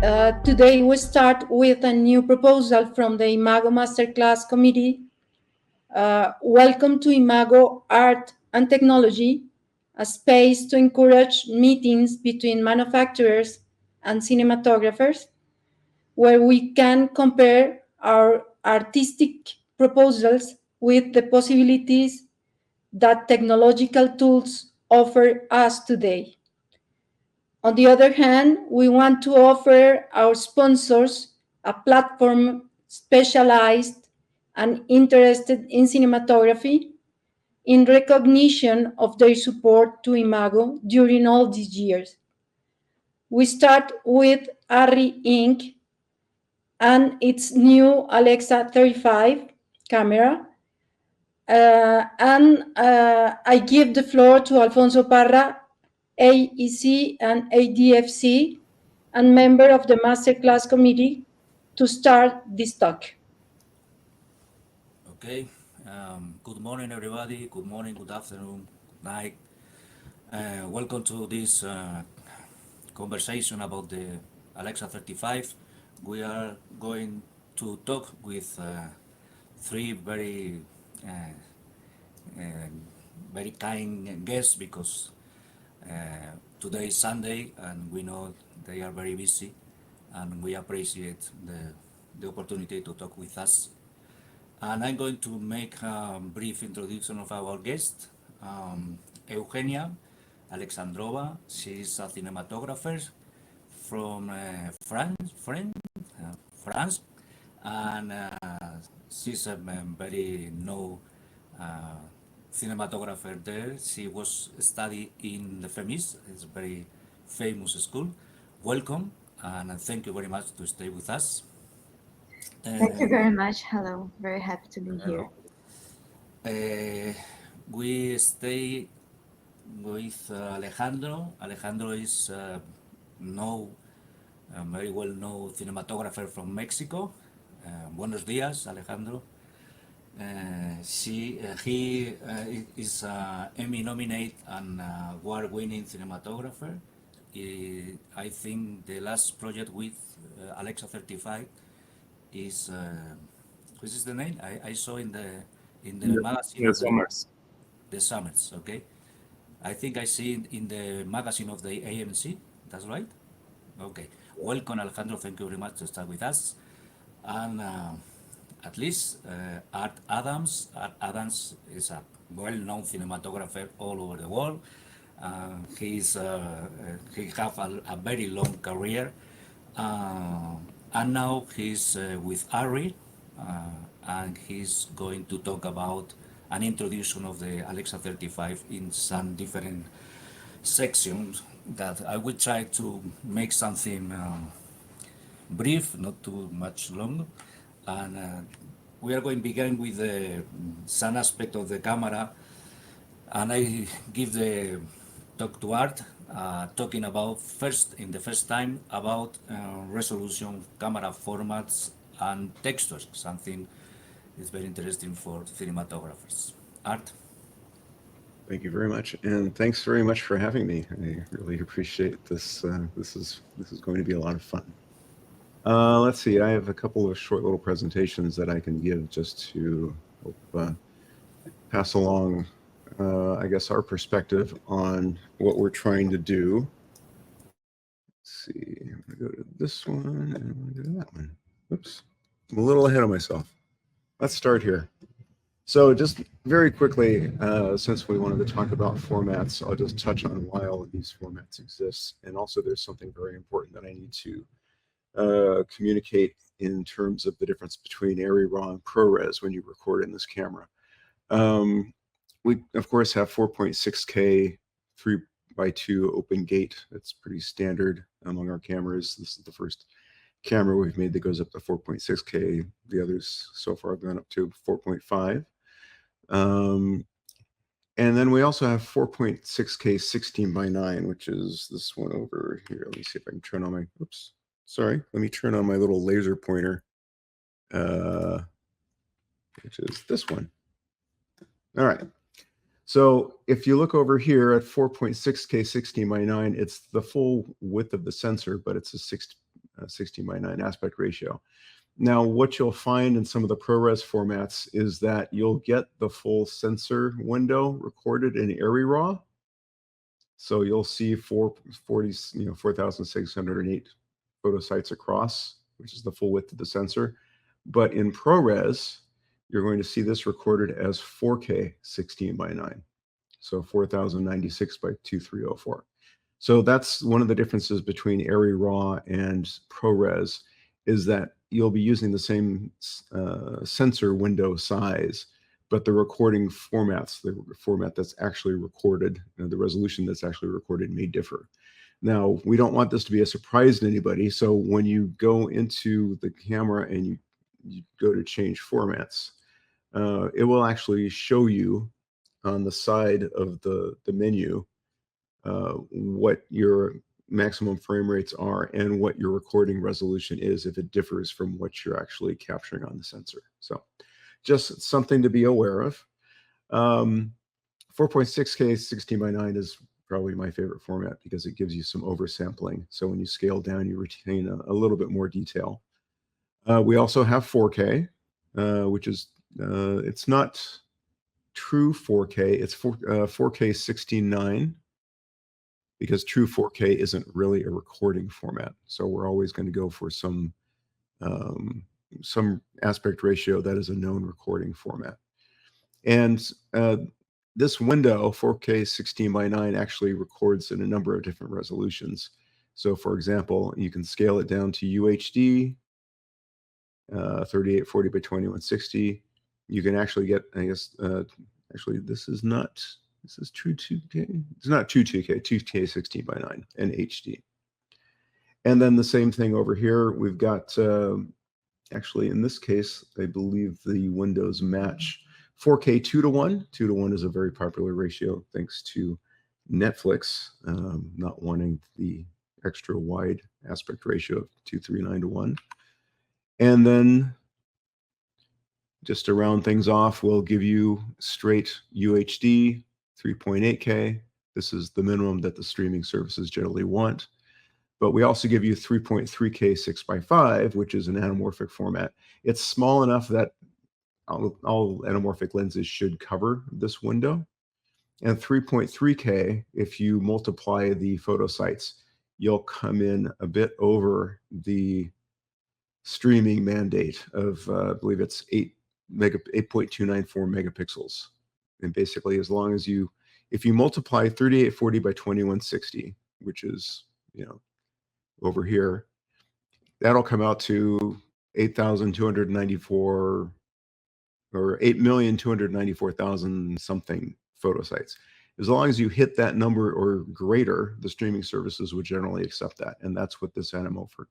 Today we start with a new proposal from the IMAGO Masterclass Committee. Welcome to IMAGO Art and Technology, a space to encourage meetings between manufacturers and cinematographers, where we can compare our artistic proposals with the possibilities that technological tools offer us today. On the other hand, we want to offer our sponsors a platform specialized and interested in cinematography in recognition of their support to IMAGO during all these years. We start with Arri Inc. and its new Alexa 35 camera. I give the floor to Alfonso Parra, AEC and ADFC, and member of the Masterclass Committee, to start this talk. Okay. Good morning, everybody. Good morning, good afternoon, good night. Welcome to this conversation about the Alexa 35. We are going to talk with three uh, uh, very kind guests because today is Sunday and we know they are very busy, and we appreciate the opportunity to talk with us. And I'm going to make a brief introduction of our guest, Eugenia Alexandrova. She's a cinematographer from France, and she's a very known uh, cinematographer there. She was studied in the FEMIS, it's a very famous school. Welcome, and thank you very much to stay with us. Thank you Uh, very much. Hello. Very happy to be here. Hello. Uh, we stay with Alejandro. Alejandro is know, very well known cinematographer from Mexico. Buenos días, Alejandro. He is Emmy nominated and award-winning cinematographer. I think the last project with Alexa 35 is what is the name? I saw in the magazine of Yes, Summers. the summits. Okay, I think I see it in the magazine of the AMC. That's right. Okay, welcome, Alejandro. Thank you very much to start with us. And at least Art Adams. Art Adams is a well-known cinematographer all over the world. He have a very long career, uh, and now he's with Ari, and he's going to talk about an introduction of the Alexa 35 in some different sections that I will try to make something brief, not too much long. And we are going to begin with some aspect of the camera, and I give the talk to Art, talking about in the first time about resolution, camera formats, and textures, something is very interesting for cinematographers. Art. Thank you very much, and thanks very much for having me. I really appreciate this. This is going to be a lot of fun. Let's see. I have a couple of short little presentations that I can give just to help pass along, I guess, our perspective on what we're trying to do. Let's see. I'm going to go to this one, and I'm going to go to that one. Oops, I'm a little ahead of myself. Let's start here. So just very quickly, since we wanted to talk about formats, I'll just touch on why all of these formats exist. And also there's something very important that I need to communicate in terms of the difference between ARRI, RAW, and ProRes when you record in this camera. We, of course, have 4.6K 3x2 open gate. That's pretty standard among our cameras. This is the first camera we've made that goes up to 4.6K. The others so far have gone up to 4.5. And then we also have 4.6K 16:9, which is this one over here. Let me see if I can turn on my, oops, sorry. Let me turn on my little laser pointer, which is this one. All right. So if you look over here at 4.6K 16:9, it's the full width of the sensor, but it's a 16:9 aspect ratio. Now, what you'll find in some of the ProRes formats is that you'll get the full sensor window recorded in ARRI RAW. So you'll see 4,608 photo sites across, which is the full width of the sensor. But in ProRes, you're going to see this recorded as 4K 16:9. So 4096 by 2304. So that's one of the differences between ARRI RAW and ProRes, is that you'll be using the same sensor window size, but the recording formats, the format that's actually recorded, the resolution that's actually recorded may differ. Now, we don't want this to be a surprise to anybody. So when you go into the camera and you go to change formats, it will actually show you on the side of the menu what your maximum frame rates are and what your recording resolution is if it differs from what you're actually capturing on the sensor. So just something to be aware of. 4.6K 16:9 is probably my favorite format because it gives you some oversampling. So when you scale down, you retain a little bit more detail. We also have 4K, which is, it's not true 4K, it's 4K 16:9, because true 4K isn't really a recording format. So we're always going to go for some aspect ratio that is a known recording format. And this window, 4K 16:9, actually records in a number of different resolutions. So for example, you can scale it down to UHD, 3840 by 2160. You can actually get, I guess, actually this is true 2K. It's not true 2K, 2K 16:9 and HD. And then the same thing over here. We've got, actually in this case, I believe the windows match 4K 2:1. 2:1 is a very popular ratio thanks to Netflix not wanting the extra wide aspect ratio of 239:1. And then just to round things off, we'll give you straight UHD 3.8K. This is the minimum that the streaming services generally want. But we also give you 3.3K 6x5, which is an anamorphic format. It's small enough that all anamorphic lenses should cover this window. And 3.3K, if you multiply the photo sites, you'll come in a bit over the streaming mandate of, I believe it's 8.294 megapixels. And basically, as long as if you multiply 3840 by 2160, which is, over here, that'll come out to 8,294 or 8,294,000 something photo sites. As long as you hit that number or greater, the streaming services would generally accept that. And that's what this anamorphic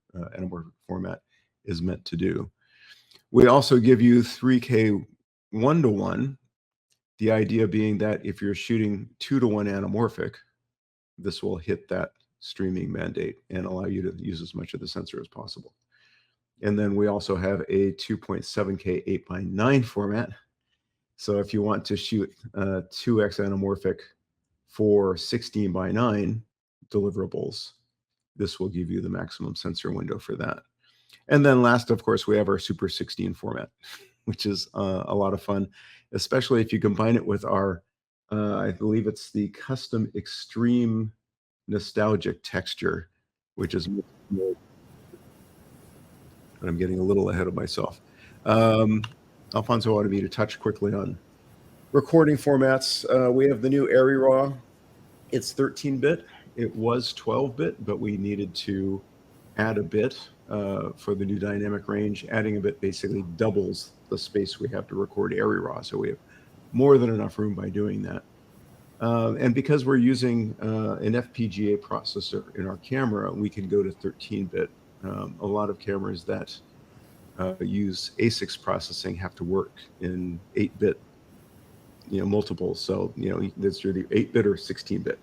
format is meant to do. We also give you 3K 1:1, the idea being that if you're shooting 2:1 anamorphic, this will hit that streaming mandate and allow you to use as much of the sensor as possible. And then we also have a 2.7K 8:9 format. So if you want to shoot 2x anamorphic for 16:9 deliverables, this will give you the maximum sensor window for that. And then last, of course, we have our Super 16 format, which is a lot of fun, especially if you combine it with our, I believe it's the custom extreme nostalgic texture, which is, but I'm getting a little ahead of myself. Alfonso wanted me to touch quickly on recording formats. We have the new ARRI RAW. It's 13-bit. It was 12-bit, but we needed to add a bit for the new dynamic range. Adding a bit basically doubles the space we have to record ARRI RAW, so we have more than enough room by doing that. And because we're using an FPGA processor in our camera, we can go to 13-bit. A lot of cameras that use ASICs processing have to work in 8-bit, multiples. So, that's either 8-bit or 16-bit.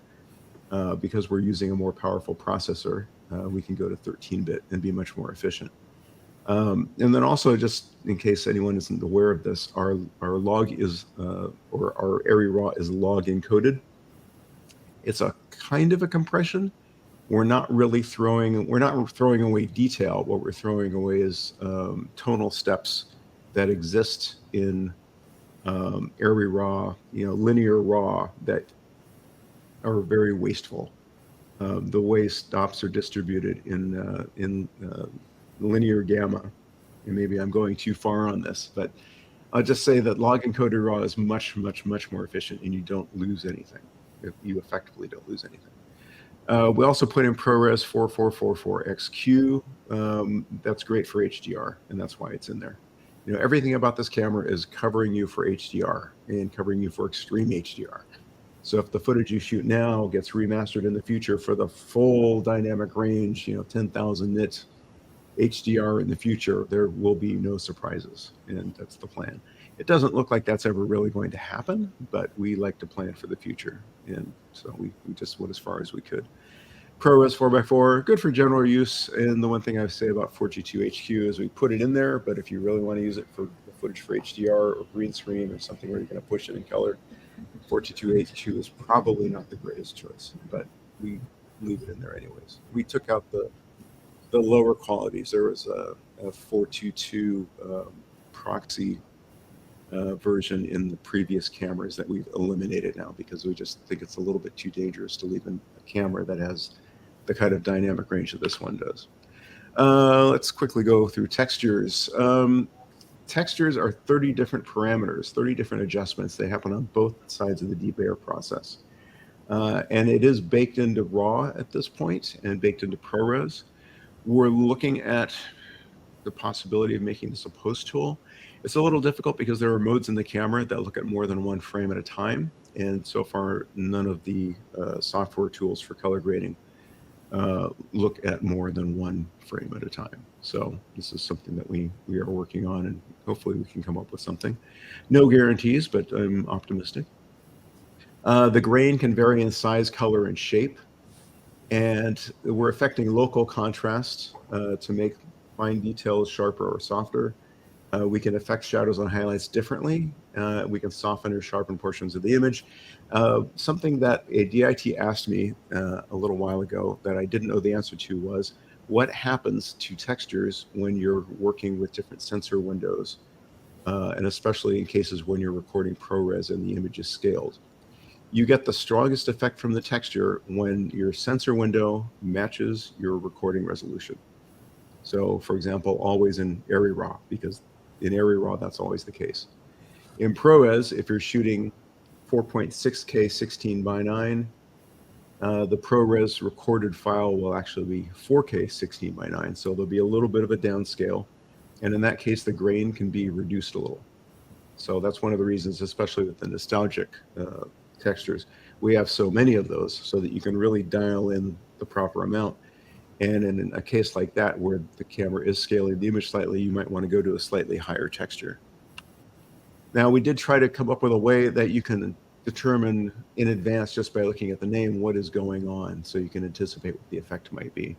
Because we're using a more powerful processor, we can go to 13-bit and be much more efficient. And then also, just in case anyone isn't aware of this, our log is, or our ARRI RAW is log encoded. It's a kind of a compression. we're not throwing away detail. What we're throwing away is tonal steps that exist in airy raw, linear raw, that are very wasteful. The way stops are distributed in linear gamma, and maybe I'm going too far on this, but I'll just say that log encoded raw is much, much, much more efficient, and you don't lose anything. You effectively don't lose anything. We also put in ProRes 4444XQ. That's great for HDR, and that's why it's in there. Everything about this camera is covering you for HDR and covering you for extreme HDR. So if the footage you shoot now gets remastered in the future for the full dynamic range, 10,000 nit HDR in the future, there will be no surprises, and that's the plan. It doesn't look like that's ever really going to happen, but we like to plan for the future, and so we just went as far as we could. ProRes 4x4, good for general use, and the one thing I say about 422HQ is we put it in there, but if you really want to use it for the footage for HDR or green screen or something where you're going to push it in color, 422HQ is probably not the greatest choice, but we leave it in there anyways. We took out the lower qualities. There was a 422 proxy version in the previous cameras that we've eliminated now because we just think it's a little bit too dangerous to leave in a camera that has the kind of dynamic range that this one does. Let's quickly go through textures. Textures are 30 different parameters, 30 different adjustments. They happen on both sides of the debayer process. And it is baked into RAW at this point and baked into ProRes. We're looking at the possibility of making this a post tool. It's a little difficult because there are modes in the camera that look at more than one frame at a time. And so far, none of the software tools for color grading look at more than one frame at a time. So this is something that we are working on, and hopefully we can come up with something. No guarantees, but I'm optimistic. The grain can vary in size, color, and shape. And we're affecting local contrast to make fine details sharper or softer. We can affect shadows and highlights differently. We can soften or sharpen portions of the image. Something that a DIT asked me a little while ago that I didn't know the answer to was, what happens to textures when you're working with different sensor windows, and especially in cases when you're recording ProRes and the image is scaled? You get the strongest effect from the texture when your sensor window matches your recording resolution. So, for example, always in airy raw, because in airy raw, that's always the case. In ProRes, if you're shooting 4.6K 16:9, the ProRes recorded file will actually be 4K 16:9. So there'll be a little bit of a downscale. And in that case, the grain can be reduced a little. So that's one of the reasons, especially with the nostalgic textures, we have so many of those so that you can really dial in the proper amount. And in a case like that, where the camera is scaling the image slightly, you might want to go to a slightly higher texture. Now, we did try to come up with a way that you can determine in advance, just by looking at the name, what is going on, so you can anticipate what the effect might be.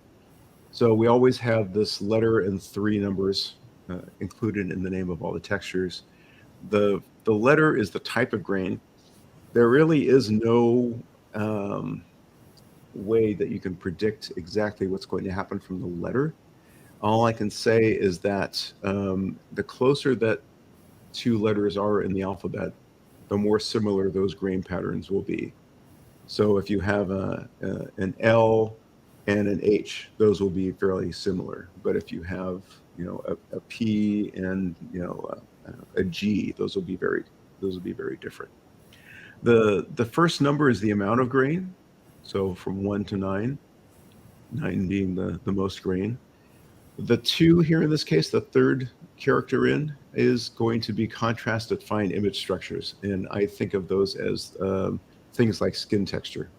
So we always have this letter and 3 numbers included in the name of all the textures. The letter is the type of grain. There really is no way that you can predict exactly what's going to happen from the letter. All I can say is that the closer that 2 letters are in the alphabet, the more similar those grain patterns will be. So if you have an L and an H, those will be fairly similar. But if you have a P and a G, those will be very different. The first number is the amount of grain, so from 1 to 9, 9 being the most grain. The 2 here in this case, the third character in, is going to be contrasted fine image structures, and I think of those as things like skin texture.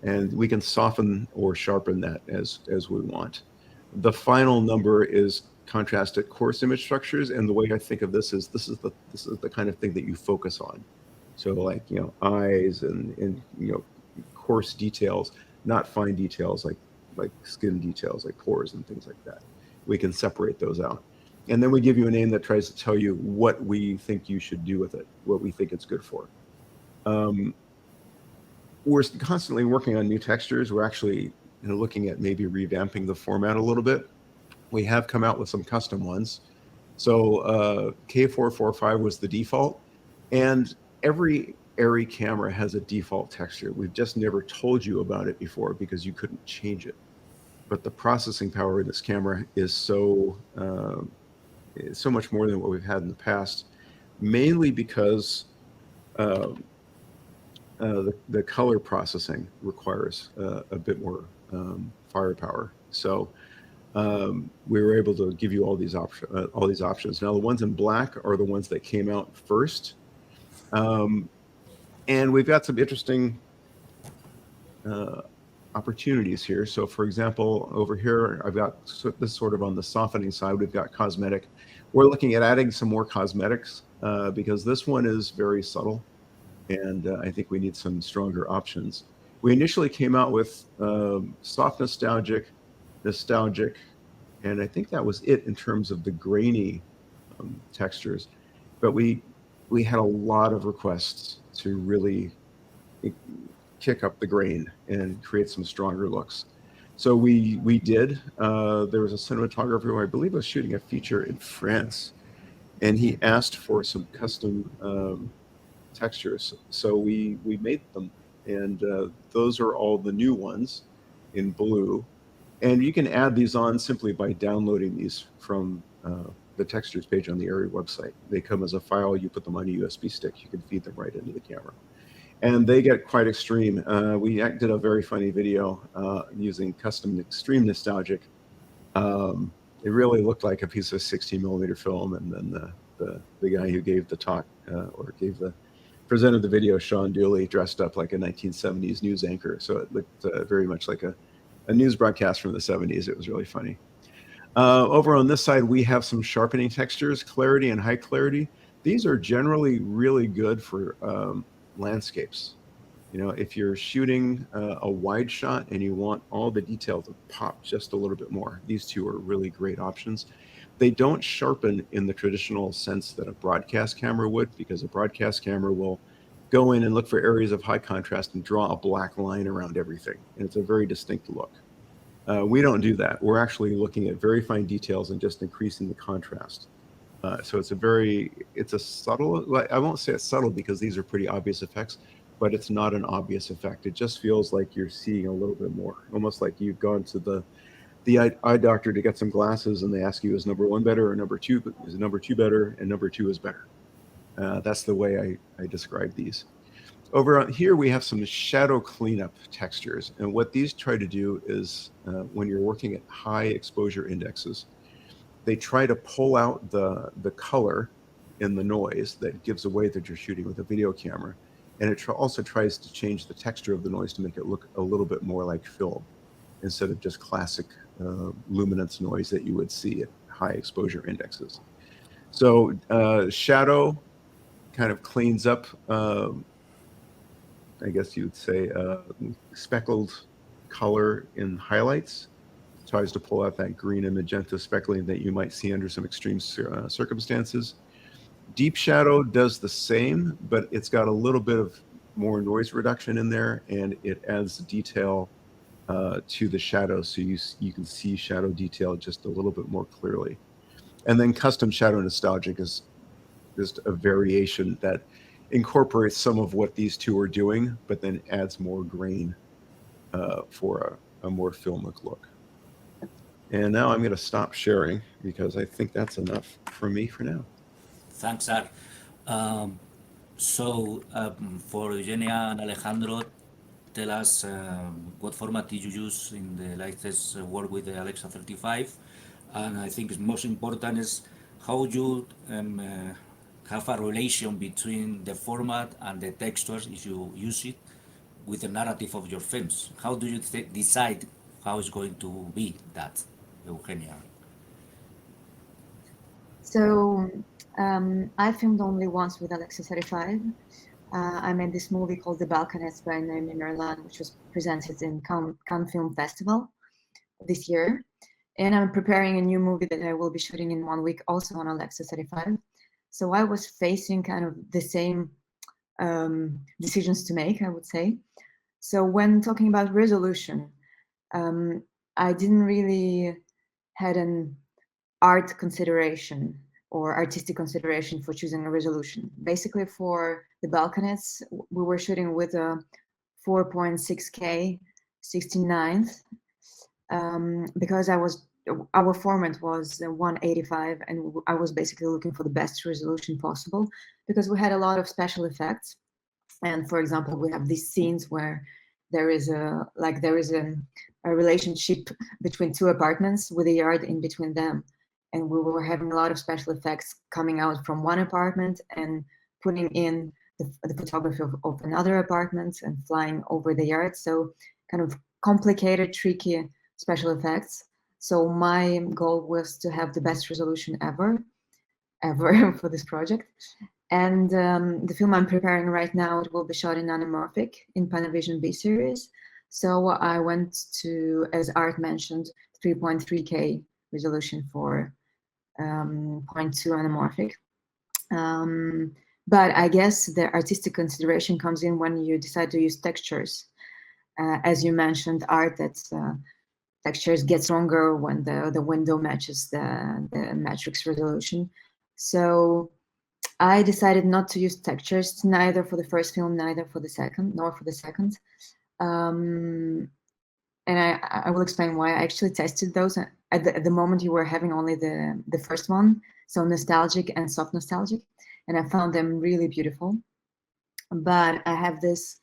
And we can soften or sharpen that as we want. The final number is contrasted coarse image structures, and the way I think of this is the kind of thing that you focus on. So like eyes and coarse details, not fine details like skin details, like pores and things like that. We can separate those out. And then we give you a name that tries to tell you what we think you should do with it, what we think it's good for. We're constantly working on new textures. We're actually looking at maybe revamping the format a little bit. We have come out with some custom ones. So K445 was the default, and every ARRI camera has a default texture. We've just never told you about it before because you couldn't change it. But the processing power in this camera is so much more than what we've had in the past, mainly because the color processing requires a bit more firepower. So we were able to give you all these options. Now the ones in black are the ones that came out first, and we've got some interesting opportunities here. So for example, over here, I've got this sort of on the softening side, we've got cosmetic. We're looking at adding some more cosmetics because this one is very subtle, and I think we need some stronger options. We initially came out with soft nostalgic, and I think that was it in terms of the grainy textures. But we had a lot of requests to really kick up the grain and create some stronger looks. So we did. There was a cinematographer who I believe was shooting a feature in France, and he asked for some custom textures. So we made them, and those are all the new ones in blue. And you can add these on simply by downloading these from the textures page on the ARRI website. They come as a file. You put them on a USB stick. You can feed them right into the camera. And they get quite extreme. We did a very funny video using custom extreme nostalgic. It really looked like a piece of 16mm film, and then the guy who gave the talk presented the video, Sean Dooley, dressed up like a 1970s news anchor. So it looked very much like a news broadcast from the 70s. It was really funny. Over on this side, we have some sharpening textures, clarity and high clarity. These are generally really good for landscapes. You know, if you're shooting a wide shot and you want all the detail to pop just a little bit more, these two are really great options. They don't sharpen in the traditional sense that a broadcast camera would, because a broadcast camera will go in and look for areas of high contrast and draw a black line around everything. And it's a very distinct look. We don't do that. We're actually looking at very fine details and just increasing the contrast. So it's a subtle, I won't say it's subtle because these are pretty obvious effects, but it's not an obvious effect. It just feels like you're seeing a little bit more, almost like you've gone to the eye doctor to get some glasses and they ask you, is number one better or number two? Is number two better? And number two is better. That's the way I describe these. Over here, we have some shadow cleanup textures. And what these try to do is when you're working at high exposure indexes, they try to pull out the color in the noise that gives away that you're shooting with a video camera. And it also tries to change the texture of the noise to make it look a little bit more like film instead of just classic luminance noise that you would see at high exposure indexes. So shadow kind of cleans up, I guess you would say, speckled color in highlights. Tries to pull out that green and magenta speckling that you might see under some extreme circumstances. Deep shadow does the same, but it's got a little bit of more noise reduction in there, and it adds detail to the shadow, so you can see shadow detail just a little bit more clearly. And then custom shadow nostalgic is just a variation that incorporates some of what these two are doing, but then adds more grain for a more filmic look. And now I'm going to stop sharing because I think that's enough for me for now. Thanks, Art. For Eugenia and Alejandro, tell us what format did you use in the latest work with the Alexa 35? And I think most important is how you have a relation between the format and the textures, if you use it, with the narrative of your films. How do you decide how it's going to be that, Eugenia? So I filmed only once with Alexa 35. I made this movie called The Balkanets by Naomi Merlan, which was presented in Cannes Film Festival this year. And I'm preparing a new movie that I will be shooting in 1 week, also on Alexa 35. So I was facing kind of the same decisions to make, I would say. So when talking about resolution, I didn't really had an art consideration or artistic consideration for choosing a resolution. Basically, for the balconets, we were shooting with a 4.6K 69th, because our format was 185, and I was basically looking for the best resolution possible, because we had a lot of special effects. And for example, we have these scenes where there is a relationship between two apartments with a yard in between them, and we were having a lot of special effects coming out from one apartment and putting in the photography of another apartment and flying over the yard. So kind of complicated, tricky special effects. So my goal was to have the best resolution ever for this project. And the film I'm preparing right now, it will be shot in anamorphic in Panavision B series. So I went to, as Art mentioned, 3.3K resolution for 0.2 anamorphic. But I guess the artistic consideration comes in when you decide to use textures. As you mentioned, Art, that textures get stronger when the window matches the matrix resolution. So I decided not to use textures, neither for the first film, neither for the second, nor for the second. And I will explain why. I actually tested those at the moment. You were having only the first one, so nostalgic and soft nostalgic, and I found them really beautiful. But I have this.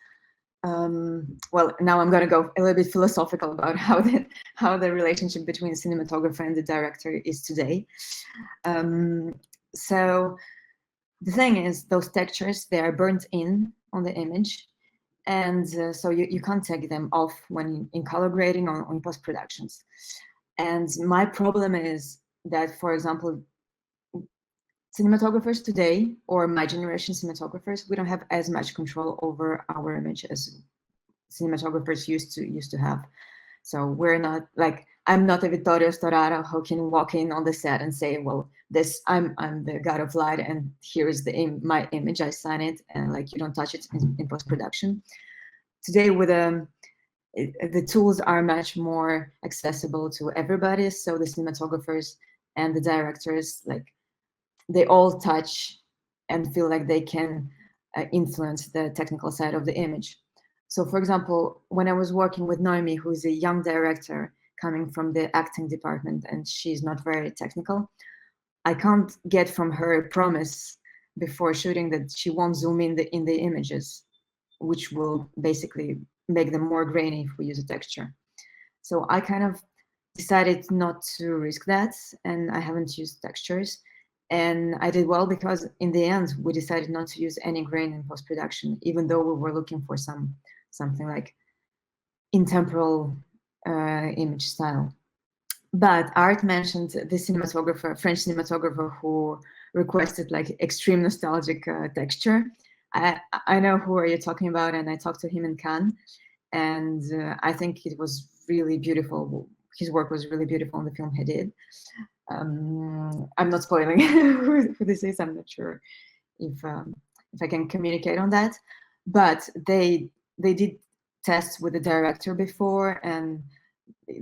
Well, now I'm going to go a little bit philosophical about how the relationship between the cinematographer and the director is today. So the thing is, those textures, they are burnt in on the image, and so you can't take them off when in color grading or in post productions. And my problem is that, for example, cinematographers today, or my generation cinematographers, we don't have as much control over our image as cinematographers used to have. So we're not like, I'm not a Vittorio Storaro who can walk in on the set and say, well, this I'm the god of light, and here's my image, I sign it, and like, you don't touch it in post production. Today, with the tools are much more accessible to everybody, so the cinematographers and the directors, like, they all touch and feel like they can influence the technical side of the image. So, for example, when I was working with Noemi, who's a young director coming from the acting department, and she's not very technical, I can't get from her a promise before shooting that she won't zoom in the images, which will basically make them more grainy if we use a texture. So I kind of decided not to risk that, and I haven't used textures. And I did well, because in the end, we decided not to use any grain in post-production, even though we were looking for something like intemporal image style. But Art mentioned the cinematographer, French cinematographer, who requested like extreme nostalgic texture. I know who are you talking about, and I talked to him in Cannes, and I think it was really beautiful. His work was really beautiful in the film he did. I'm not spoiling who this is. I'm not sure if I can communicate on that, but they did tests with the director before, and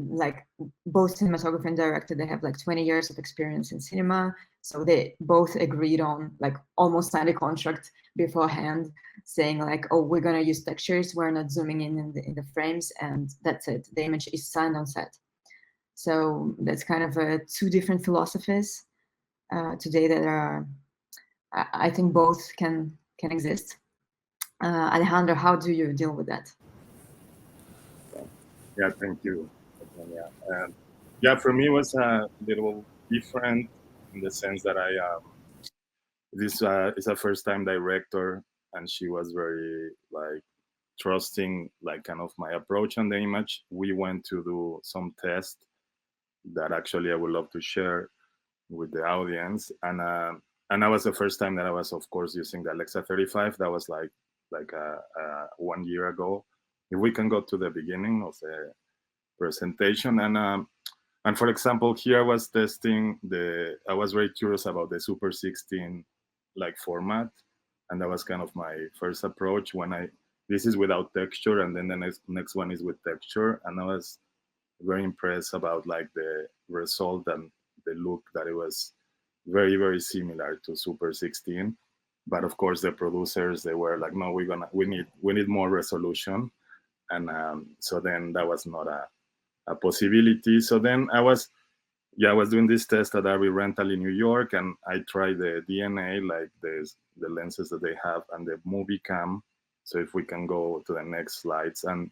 like both cinematographer and director, they have like 20 years of experience in cinema, so they both agreed on, like, almost signed a contract beforehand, saying like, oh, we're gonna use textures, we're not zooming in the frames, and that's it. The image is signed on set. So that's kind of two different philosophies today that are, I think both can exist. Alejandro, how do you deal with that? Yeah, thank you. Yeah, for me it was a little different in the sense that this is a first-time director, and she was very like trusting, like kind of my approach on the image. We went to do some tests that actually I would love to share with the audience, and that was the first time that I was, of course, using the Alexa 35. That was like 1 year ago. If we can go to the beginning of the presentation, and for example, here I was testing I was very curious about the Super 16 like format, and that was kind of my first approach. This is without texture, and then the next one is with texture, and I was very impressed about like the result and the look, that it was very, very similar to Super 16. But of course, the producers, they were like, no, we need more resolution. And so then that was not a possibility. So then I was doing this test at RV Rental in New York, and I tried the DNA, like the lenses that they have, and the movie cam. So if we can go to the next slides, and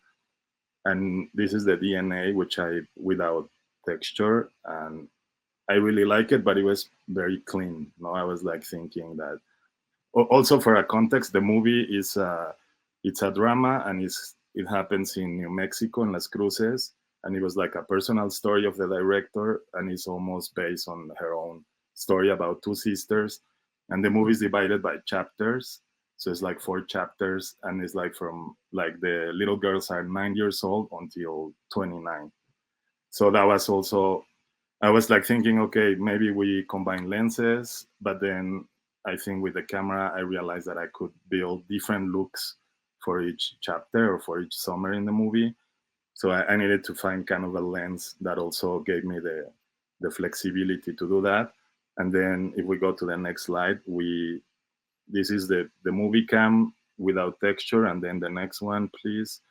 this is the DNA, which I without texture, and I really like it, but it was very clean. No, I was like thinking that. Also, for a context, the movie is it's a drama, and it happens in New Mexico in Las Cruces, and it was like a personal story of the director, and it's almost based on her own story about two sisters, and the movie is divided by chapters. So it's like 4 chapters, and it's like from like the little girls are 9 years old until 29. So that was also, I was like thinking, okay, maybe we combine lenses, but then I think with the camera, I realized that I could build different looks for each chapter or for each summer in the movie. So I needed to find kind of a lens that also gave me the flexibility to do that. And then if we go to the next slide, this is the movie cam without texture, and then the next one, please.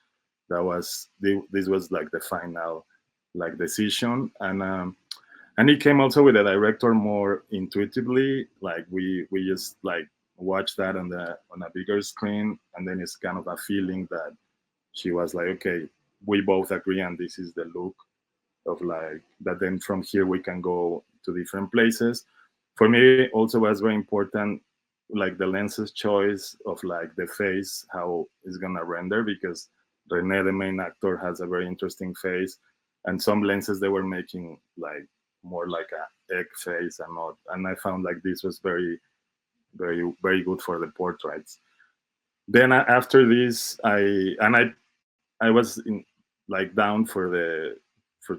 This was like the final like decision, and it came also with the director more intuitively. Like we just like watch that on a bigger screen, and then it's kind of a feeling that she was like, okay, we both agree, and this is the look of like that. Then from here we can go to different places. For me, also was very important, like the lenses choice of like the face, how it's gonna render, because Rene, the main actor, has a very interesting face, and some lenses they were making like more like a egg face and not. And I found like this was very, very, very good for the portraits. Then after this, I was like down for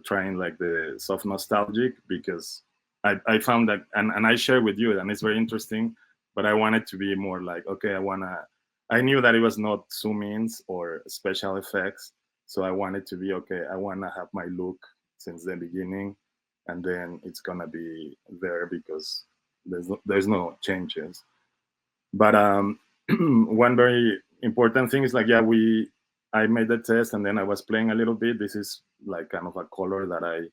trying like the soft nostalgic, because I found that, and I share with you, and it's very interesting. But I wanted to be more like, okay, I knew that it was not zoom ins or special effects, so I wanted to be okay. I want to have my look since the beginning, and then it's gonna be there because there's no changes. But one very important thing is like, yeah, I made the test, and then I was playing a little bit. This is like kind of a color that I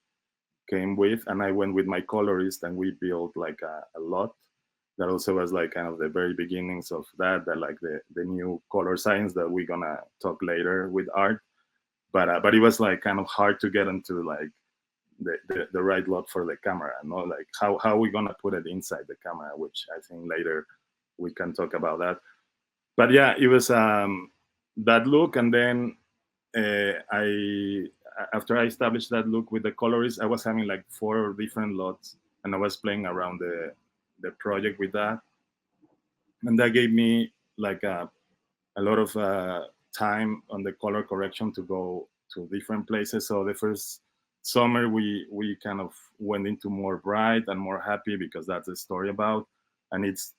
came with, and I went with my colorist, and we built like a lot. That also was like kind of the very beginnings of that like the new color science that we're gonna talk later with art. But it was like kind of hard to get into like the right look for the camera, no, like how are we gonna put it inside the camera, which I think later we can talk about that. But yeah, it was that look, and then I after I established that look with the colorist, I was having like 4 different lots, and I was playing around the project with that, and that gave me like a lot of time on the color correction to go to different places. So the first summer we kind of went into more bright and more happy, because that's the story about, and it's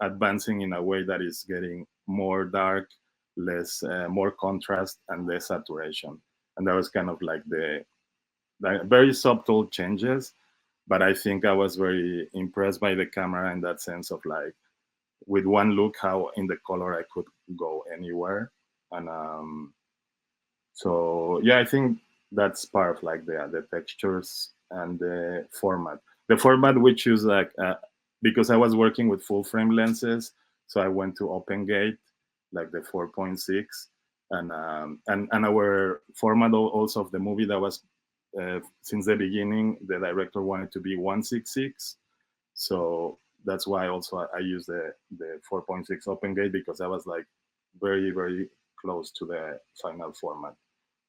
advancing in a way that is getting more dark, less more contrast, and less saturation. And that was kind of like the very subtle changes, but I think I was very impressed by the camera in that sense of like, with one look, how in the color I could go anywhere. And so yeah, I think that's part of like the textures and the format. The format we choose like because I was working with full frame lenses, so I went to open gate, like the 4.6, and our format also of the movie, that was since the beginning the director wanted to be 166, so that's why also I use the 4.6 open gate, because I was like very, very close to the final format.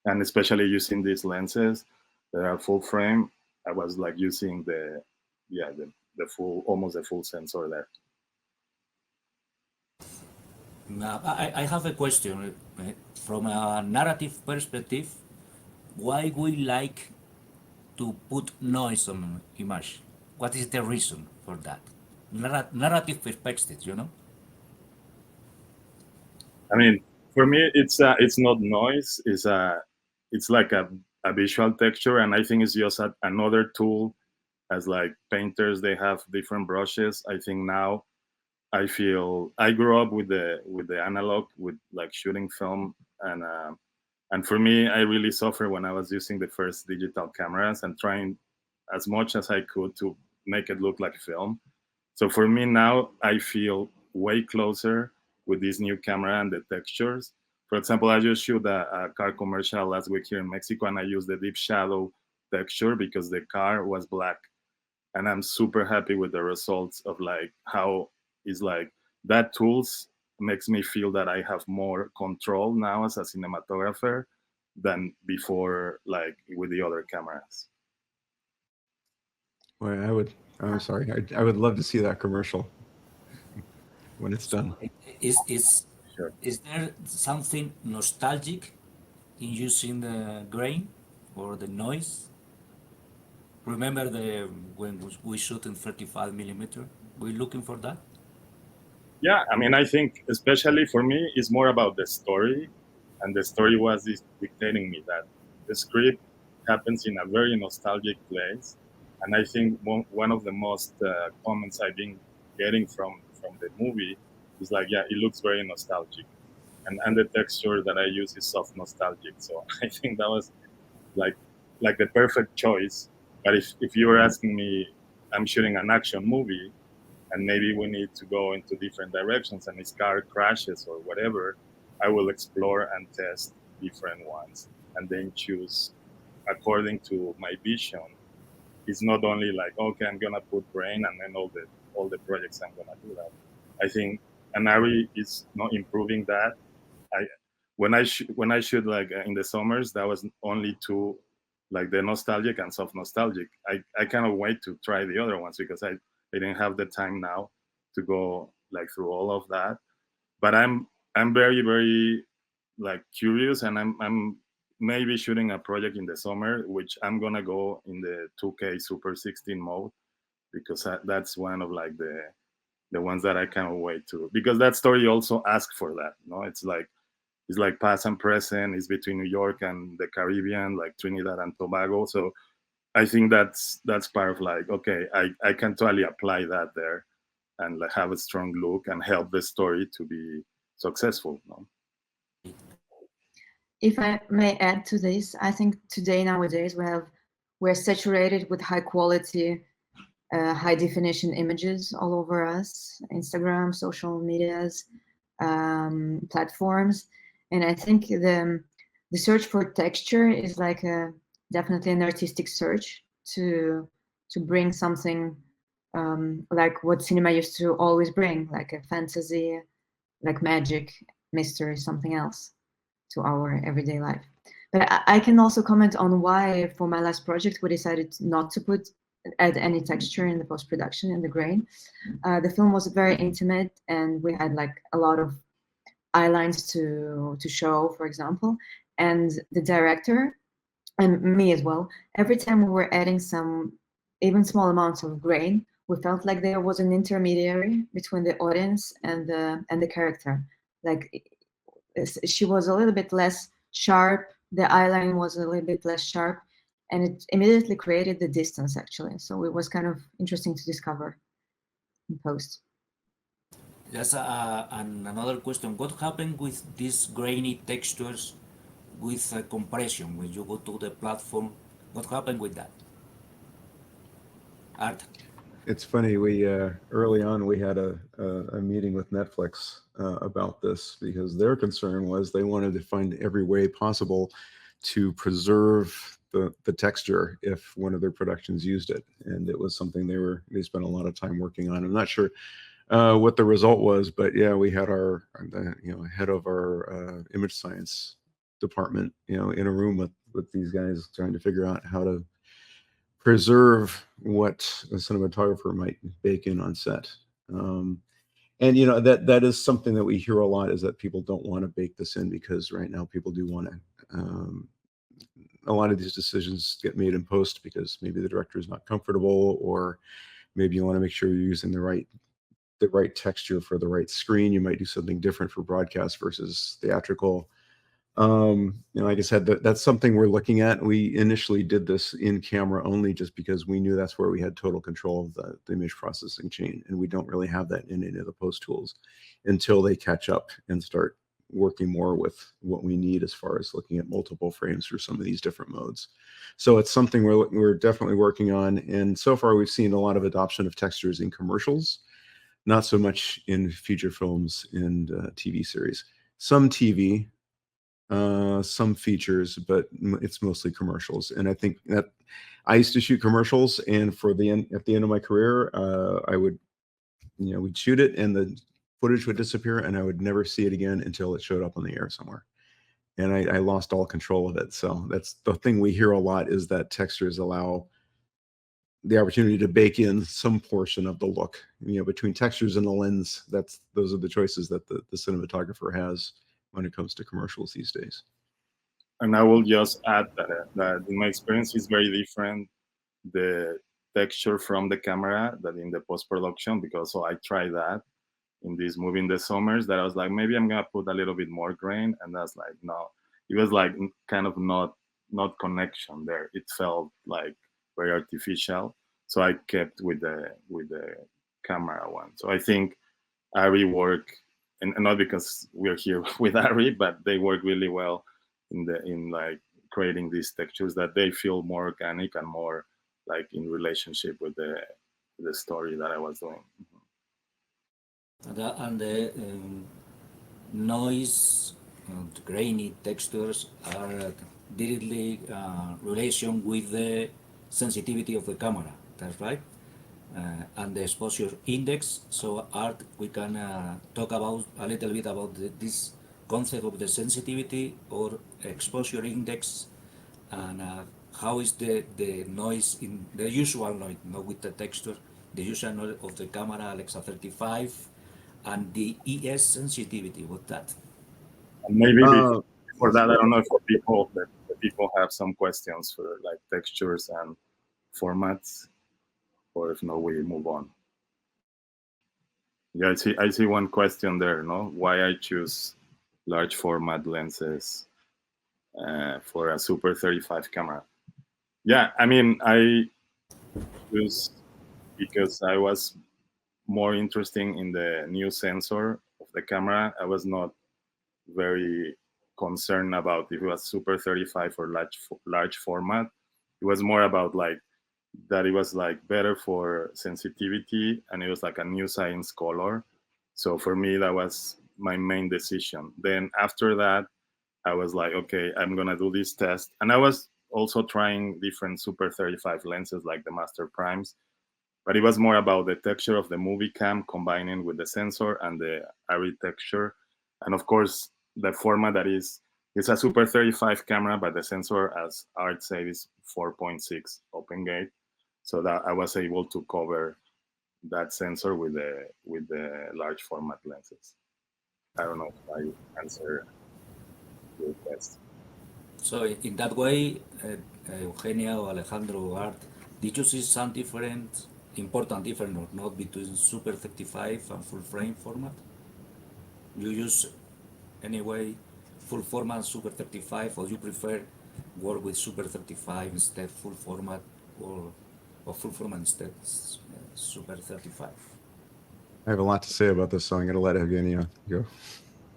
And especially using these lenses that are full frame, I was like using the full, almost the full sensor there. Now, I have a question. From a narrative perspective, why we like to put noise on image? What is the reason for that? Narrative perspective, you know? I mean, for me, it's not noise. It's like a a visual texture, and I think it's just another tool. As like painters, they have different brushes. I think now I feel I grew up with the analog, with like shooting film, and for me, I really suffered when I was using the first digital cameras and trying as much as I could to make it look like film. So for me now, I feel way closer with this new camera and the textures. For example, I just shot a car commercial last week here in Mexico, and I used the deep shadow texture because the car was black, and I'm super happy with the results of like how is like that tools makes me feel that I have more control now as a cinematographer than before, like with the other cameras. Well, I'm sorry. I would love to see that commercial when it's done. Is is Sure. is there something nostalgic in using the grain or the noise? Remember the when we shoot in 35 millimeter? We're looking for that. Yeah, I mean, I think especially for me, it's more about the story, and the story was dictating me that the script happens in a very nostalgic place, and I think one of the most comments I've been getting from the movie is like, yeah, it looks very nostalgic, and the texture that I use is soft nostalgic. So I think that was like the perfect choice. But if you were asking me, I'm shooting an action movie, and maybe we need to go into different directions, and his car crashes or whatever, I will explore and test different ones and then choose according to my vision. It's not only like, okay, I'm gonna put brain and then all the projects I'm gonna do that. I think Anari is not improving that. I when I shoot like in the summers, that was only two, like the nostalgic and soft nostalgic. I cannot wait to try the other ones because I didn't have the time now to go like through all of that. But I'm very very like curious, and I'm maybe shooting a project in the summer, which I'm gonna go in the 2K Super 16 mode because that's one of like the ones that I cannot wait to, because that story also asks for that. It's like past and present. It's between New York and the Caribbean, like Trinidad and Tobago. So I think that's part of like, okay, I can totally apply that there and like have a strong look and help the story to be successful. No? If I may add to this, I think today nowadays we're saturated with high quality, high definition images all over us, Instagram, social medias, platforms, and I think the search for texture is like definitely an artistic search to bring something like what cinema used to always bring, like a fantasy, like magic, mystery, something else to our everyday life. But I can also comment on why, for my last project, we decided not to add any texture in the post-production in the grain. The film was very intimate, and we had like a lot of eye lines to show, for example. And the director, and me as well, every time we were adding some even small amounts of grain, we felt like there was an intermediary between the audience and the character. Like she was a little bit less sharp, the eyeline was a little bit less sharp, and it immediately created the distance actually. So it was kind of interesting to discover in post. Just another question. What happened with these grainy textures with compression when you go to the platform? What happened with that? Art. It's funny. We early on we had a meeting with Netflix about this because their concern was they wanted to find every way possible to preserve the texture if one of their productions used it, and it was something they spent a lot of time working on. I'm not sure what the result was, but yeah, we had our head of our image science department in a room with these guys trying to figure out how to preserve what a cinematographer might bake in on set. And that is something that we hear a lot, is that people don't want to bake this in because right now people do want to. A lot of these decisions get made in post because maybe the director is not comfortable, or maybe you want to make sure you're using the right texture for the right screen. You might do something different for broadcast versus theatrical. Like I said, that's something we're looking at. We initially did this in camera only just because we knew that's where we had total control of the image processing chain, and we don't really have that in any of the post tools until they catch up and start working more with what we need as far as looking at multiple frames for some of these different modes. So it's something we're definitely working on, and so far we've seen a lot of adoption of textures in commercials, not so much in feature films and TV series. Some TV, some features, but it's mostly commercials. And I think that I used to shoot commercials, and at the end of my career, I would, we'd shoot it, and the footage would disappear, and I would never see it again until it showed up on the air somewhere. And I lost all control of it. So that's the thing we hear a lot, is that textures allow the opportunity to bake in some portion of the look, between textures and the lens. Those are the choices that the cinematographer has when it comes to commercials these days. And I will just add that in my experience is very different, the texture from the camera that in the post-production, because I tried that in this movie in the summers, that I was like, maybe I'm gonna put a little bit more grain, and that's like, no, it was like kind of not connection there. It felt like very artificial. So I kept with the camera one. So I think Ari work, and not because we're here with Ari, but they work really well in like creating these textures that they feel more organic and more like in relationship with the story that I was doing. And the noise, grainy textures are directly relation with the sensitivity of the camera. That's right. And the exposure index. So Art, we can talk about a little bit about this concept of the sensitivity or exposure index, and how is the noise in the usual noise, not with the texture, the usual noise of the camera Alexa 35, and the ES sensitivity. What that? And maybe before that, I don't know if the people have some questions for like textures and formats, or if not, we move on. Yeah, I see one question there. No, why I choose large format lenses for a Super 35 camera? Yeah, I mean, I choose because I was more interested in the new sensor of the camera. I was not very concerned about if it was Super 35 or large format. It was more about like that it was like better for sensitivity, and it was like a new science color. So for me, that was my main decision. Then after that, I was like, okay, I'm gonna do this test. And I was also trying different Super 35 lenses like the Master Primes, but it was more about the texture of the movie cam combining with the sensor and the ARRI texture. And of course, the format that it's a Super 35 camera, but the sensor, as Art said, is 4.6 open gate. So that I was able to cover that sensor with the large format lenses. I don't know if I answer your question. So in that way, Eugenia or Alejandro or Art, did you see some important difference or not between Super 35 and full frame format? You use anyway full format Super 35, or you prefer work with Super 35 instead full format, or full format instead Super 35? I have a lot to say about this, so I'm going to let Eugenia go.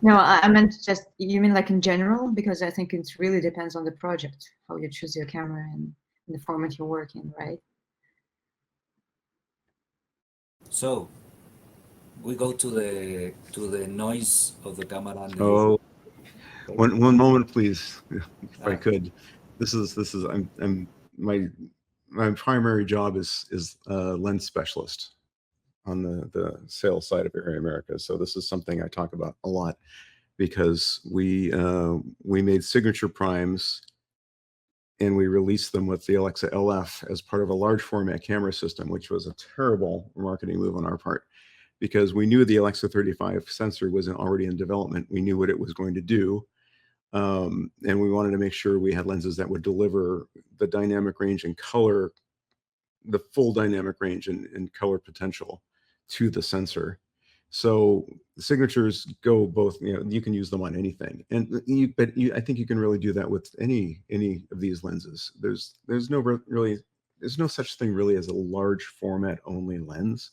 No, I meant just, you mean like in general? Because I think it really depends on the project, how you choose your camera and the format you work in, right? So we go to the noise of the camera and the Oh, usual. one moment, please, if I could. This is I'm my primary job is lens specialist on the sales side of Area America. So this is something I talk about a lot, because we made signature primes and we released them with the Alexa LF as part of a large format camera system, which was a terrible marketing move on our part, because we knew the Alexa 35 sensor wasn't already in development. We knew what it was going to do. And we wanted to make sure we had lenses that would deliver the dynamic range and color, the full dynamic range and color potential to the sensor. So signatures go both, you can use them on anything. I think you can really do that with any of these lenses. There's no such thing really as a large format only lens.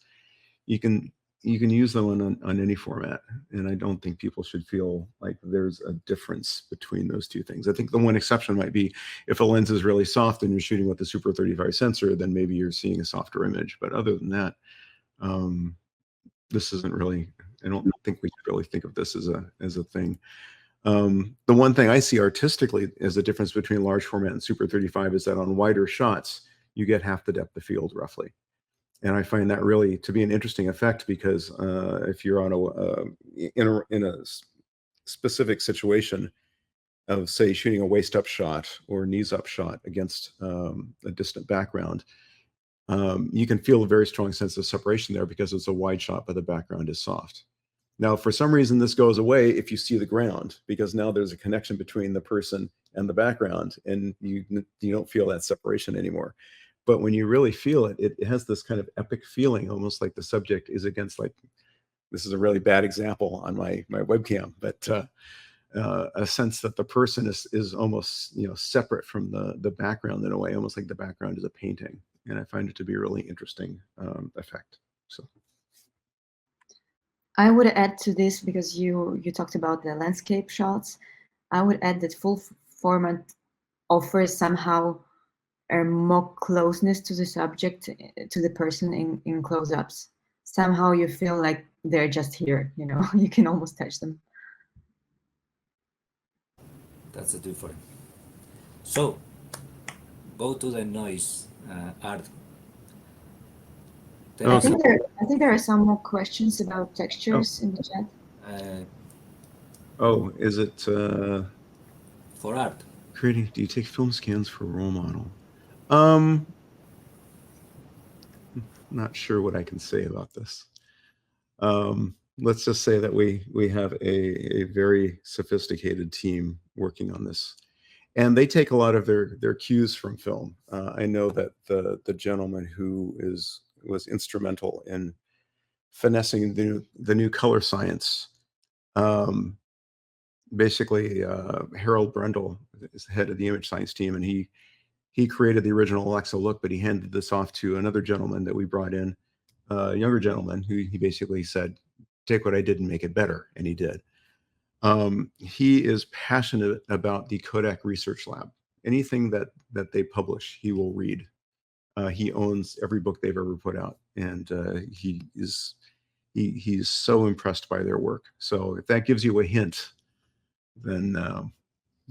You can use them on any format, and I don't think people should feel like there's a difference between those two things. I think the one exception might be if a lens is really soft and you're shooting with the Super 35 sensor, then maybe you're seeing a softer image. But other than that, this isn't really, I don't think we should really think of this as a thing. The one thing I see artistically as a difference between large format and Super 35 is that on wider shots, you get half the depth of field roughly. And I find that really to be an interesting effect because if you're on in a specific situation of, say, shooting a waist up shot or knees up shot against a distant background, you can feel a very strong sense of separation there because it's a wide shot, but the background is soft. Now, for some reason, this goes away if you see the ground, because now there's a connection between the person and the background, and you don't feel that separation anymore. But when you really feel it, it has this kind of epic feeling, almost like the subject is against, like, this is a really bad example on my webcam, but a sense that the person is almost separate from the background in a way, almost like the background is a painting. And I find it to be a really interesting effect. So I would add to this, because you talked about the landscape shots, I would add that full format offers somehow a more closeness to the subject, to the person in close-ups. Somehow you feel like they're just here, you can almost touch them. That's a different. So, go to the noise art. I think there are some more questions about textures in the chat. Is it For art. creating? Do you take film scans for role model? Not sure what I can say about this. Let's just say that we have a very sophisticated team working on this, and they take a lot of their cues from film. I know that the gentleman who was instrumental in finessing the new color science, basically Harold Brundle is the head of the image science team, and he created the original Alexa look, but he handed this off to another gentleman that we brought in, a younger gentleman, who he basically said, take what I did and make it better, and he did. He is passionate about the Kodak Research Lab. Anything that they publish, he will read. He owns every book they've ever put out, and he's so impressed by their work. So if that gives you a hint, then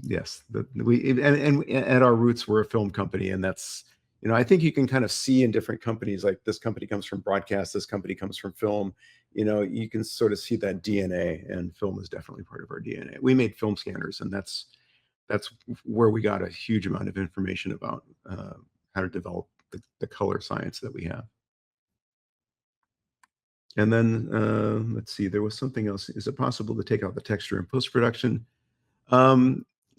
yes, and at our roots, we're a film company, and that's, I think you can kind of see in different companies, like this company comes from broadcast, this company comes from film. You can sort of see that DNA, and film is definitely part of our DNA. We made film scanners, and that's where we got a huge amount of information about how to develop the color science that we have. And then let's see, there was something else. Is it possible to take out the texture in post-production?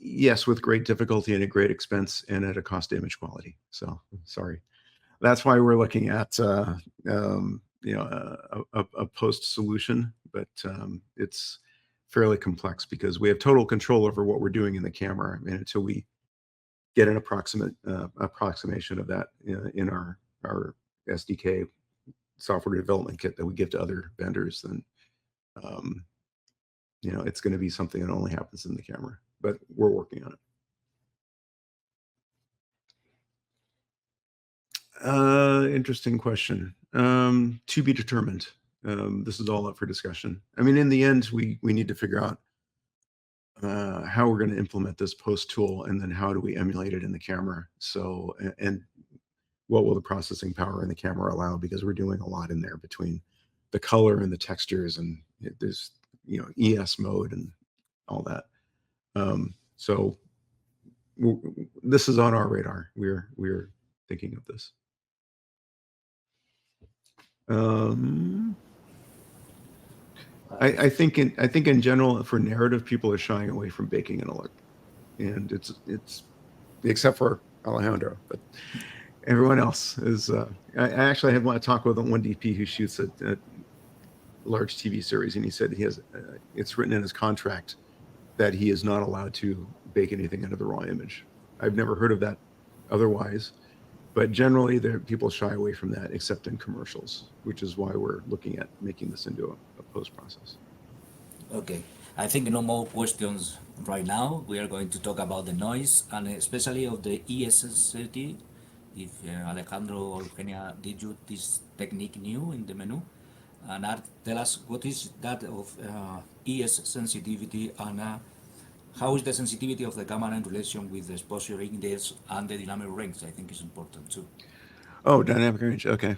Yes, with great difficulty and at great expense and at a cost to image quality. So sorry. That's why we're looking at a post solution, but it's fairly complex because we have total control over what we're doing in the camera, and until we get an approximation of that in our SDK software development kit that we give to other vendors, then it's going to be something that only happens in the camera, but we're working on it. Interesting question. To be determined. This is all up for discussion. I mean, in the end, we need to figure out how we're going to implement this post tool, and then how do we emulate it in the camera. So, and what will the processing power in the camera allow? Because we're doing a lot in there between the color and the textures, and there's ES mode and all that. So this is on our radar. We're thinking of this. I think in general, for narrative, people are shying away from baking in a look, and it's except for Alejandro, but everyone else is. I actually had want to talk with one DP who shoots at large TV series, and he said he has it's written in his contract that he is not allowed to bake anything into the raw image. I've never heard of that otherwise, but generally people shy away from that except in commercials, which is why we're looking at making this into a post process. Okay, I think no more questions right now. We are going to talk about the noise and especially of the ES sensitivity. If Alejandro or Eugenia, did you this technique new in the menu? And Art, tell us what is that of ES sensitivity and how is the sensitivity of the camera in relation with the exposure index and the dynamic range? I think is important too. Oh, dynamic range. Okay,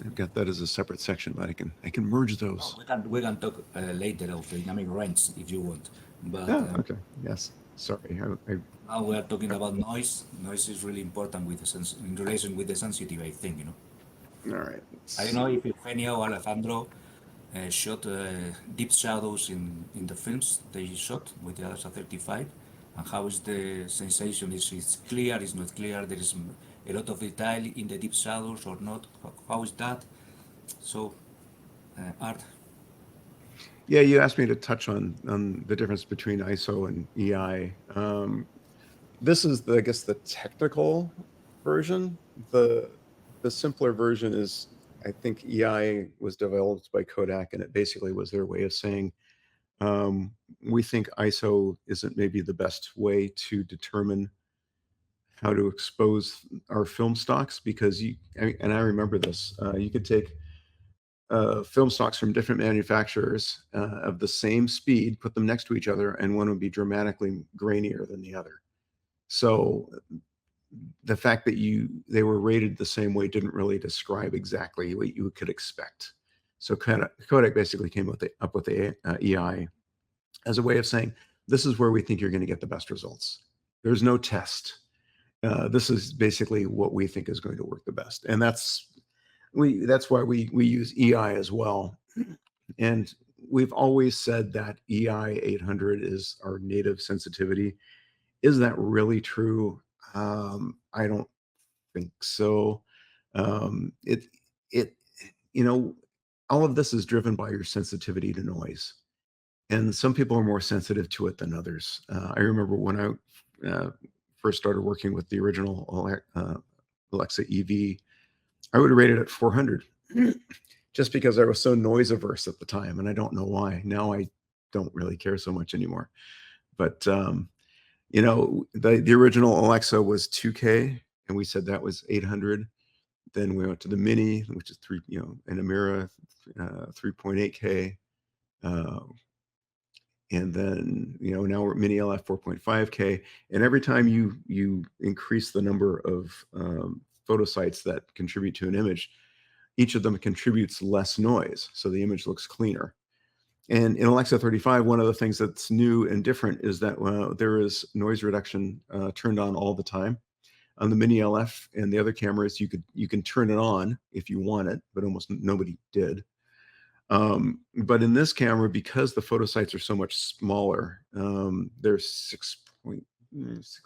I've got that as a separate section, but I can merge Oh, those. we can talk later of the dynamic range if you want, but Oh, okay. Yes. Sorry. now we are talking about noise. Noise is really important with the in relation with the sensitive, I think, All right. Let's I don't know see. if Eugenio or Alejandro shot deep shadows in the films they shot with the Alexa 35, and how is the sensation? Is it clear? Is not clear? There is a lot of detail in the deep shadows or not? How is that? So, Art. Yeah, you asked me to touch on the difference between ISO and EI. This is I guess the technical version. The simpler version is, I think EI was developed by Kodak, and it basically was their way of saying, we think ISO isn't maybe the best way to determine how to expose our film stocks, because and I remember this, you could take film stocks from different manufacturers of the same speed, put them next to each other, and one would be dramatically grainier than the other. So the fact that they were rated the same way didn't really describe exactly what you could expect. So Kodak basically came up with the EI as a way of saying, this is where we think you're going to get the best results. There's no test. This is basically what we think is going to work the best, and that's why we use EI as well. And we've always said that EI 800 is our native sensitivity. Is that really true? I don't think so. It it all of this is driven by your sensitivity to noise, and some people are more sensitive to it than others. I remember when I first started working with the original Alexa EV, I would have rated it 400 just because I was so noise averse at the time, and I don't know why. Now I don't really care so much anymore. But the original Alexa was 2K, and we said that was 800. Then we went to the Mini, which is and Amira 3.8K, and then now we're at Mini LF 4.5K. And every time you increase the number of photo sites that contribute to an image, each of them contributes less noise, so the image looks cleaner. And in Alexa 35, one of the things that's new and different is that there is noise reduction turned on all the time. On the Mini LF and the other cameras, you can turn it on if you want it, but almost nobody did. But in this camera, because the photo sites are so much smaller, they're 6.6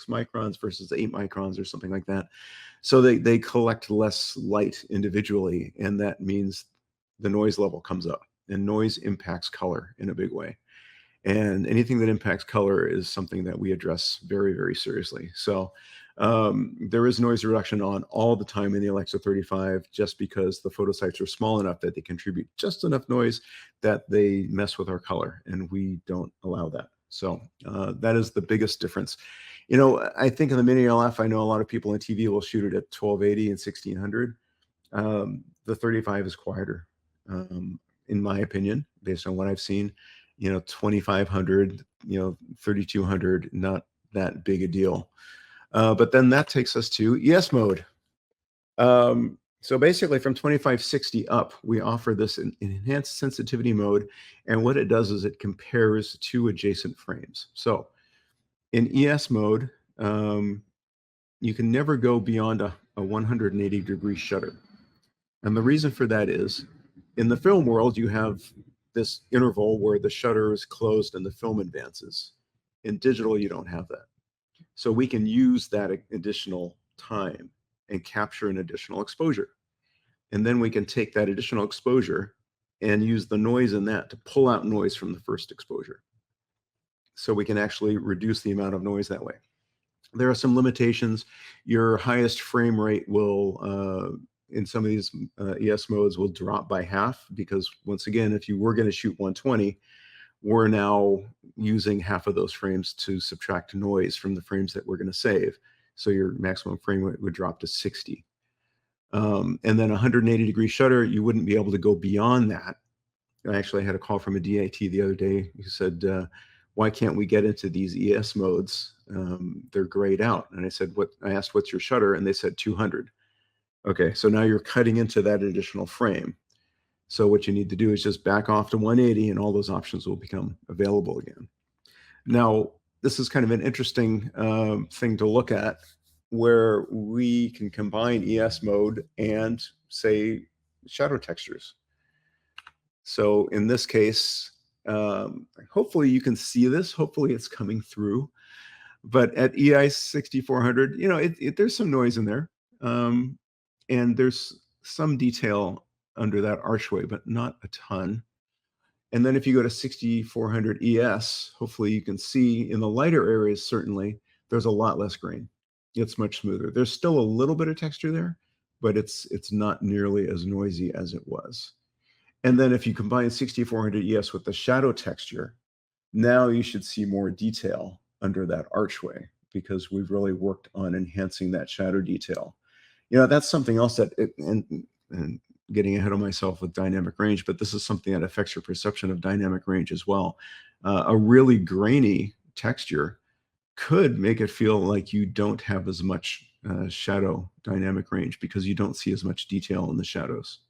microns versus 8 microns or something like that. So they collect less light individually, and that means the noise level comes up, and noise impacts color in a big way. And anything that impacts color is something that we address very, very seriously. So there is noise reduction on all the time in the Alexa 35, just because the photo sites are small enough that they contribute just enough noise that they mess with our color, and we don't allow that. So that is the biggest difference. I think in the Mini LF, I know a lot of people in TV will shoot it at 1280 and 1600. The 35 is quieter, in my opinion, based on what I've seen. 2500, 3200, not that big a deal. But then that takes us to ES mode. So basically from 2560 up, we offer this enhanced sensitivity mode. And what it does is it compares two adjacent frames. So in ES mode, you can never go beyond a 180-degree shutter. And the reason for that is, in the film world, you have this interval where the shutter is closed and the film advances. In digital, you don't have that. So we can use that additional time and capture an additional exposure. And then we can take that additional exposure and use the noise in that to pull out noise from the first exposure. So we can actually reduce the amount of noise that way. There are some limitations. Your highest frame rate will, in some of these ES modes, will drop by half, because once again, if you were going to shoot 120, we're now using half of those frames to subtract noise from the frames that we're going to save. So your maximum frame rate would drop to 60. And then 180-degree shutter, you wouldn't be able to go beyond that. I actually had a call from a DIT the other day who said, why can't we get into these ES modes? They're grayed out. And I said, I asked, what's your shutter? And they said 200. Okay, so now you're cutting into that additional frame. So what you need to do is just back off to 180 and all those options will become available again. Now, this is kind of an interesting thing to look at, where we can combine ES mode and, say, shadow textures. So in this case, hopefully you can see this. Hopefully it's coming through. But at EI 6400, there's some noise in there. And there's some detail under that archway, but not a ton. And then if you go to 6400 ES, hopefully you can see in the lighter areas, certainly, there's a lot less grain. It's much smoother. There's still a little bit of texture there, but it's not nearly as noisy as it was. And then if you combine 6400 ES with the shadow texture, now you should see more detail under that archway, because we've really worked on enhancing that shadow detail. That's something else that, and getting ahead of myself with dynamic range, but this is something that affects your perception of dynamic range as well. A really grainy texture could make it feel like you don't have as much shadow dynamic range, because you don't see as much detail in the shadows.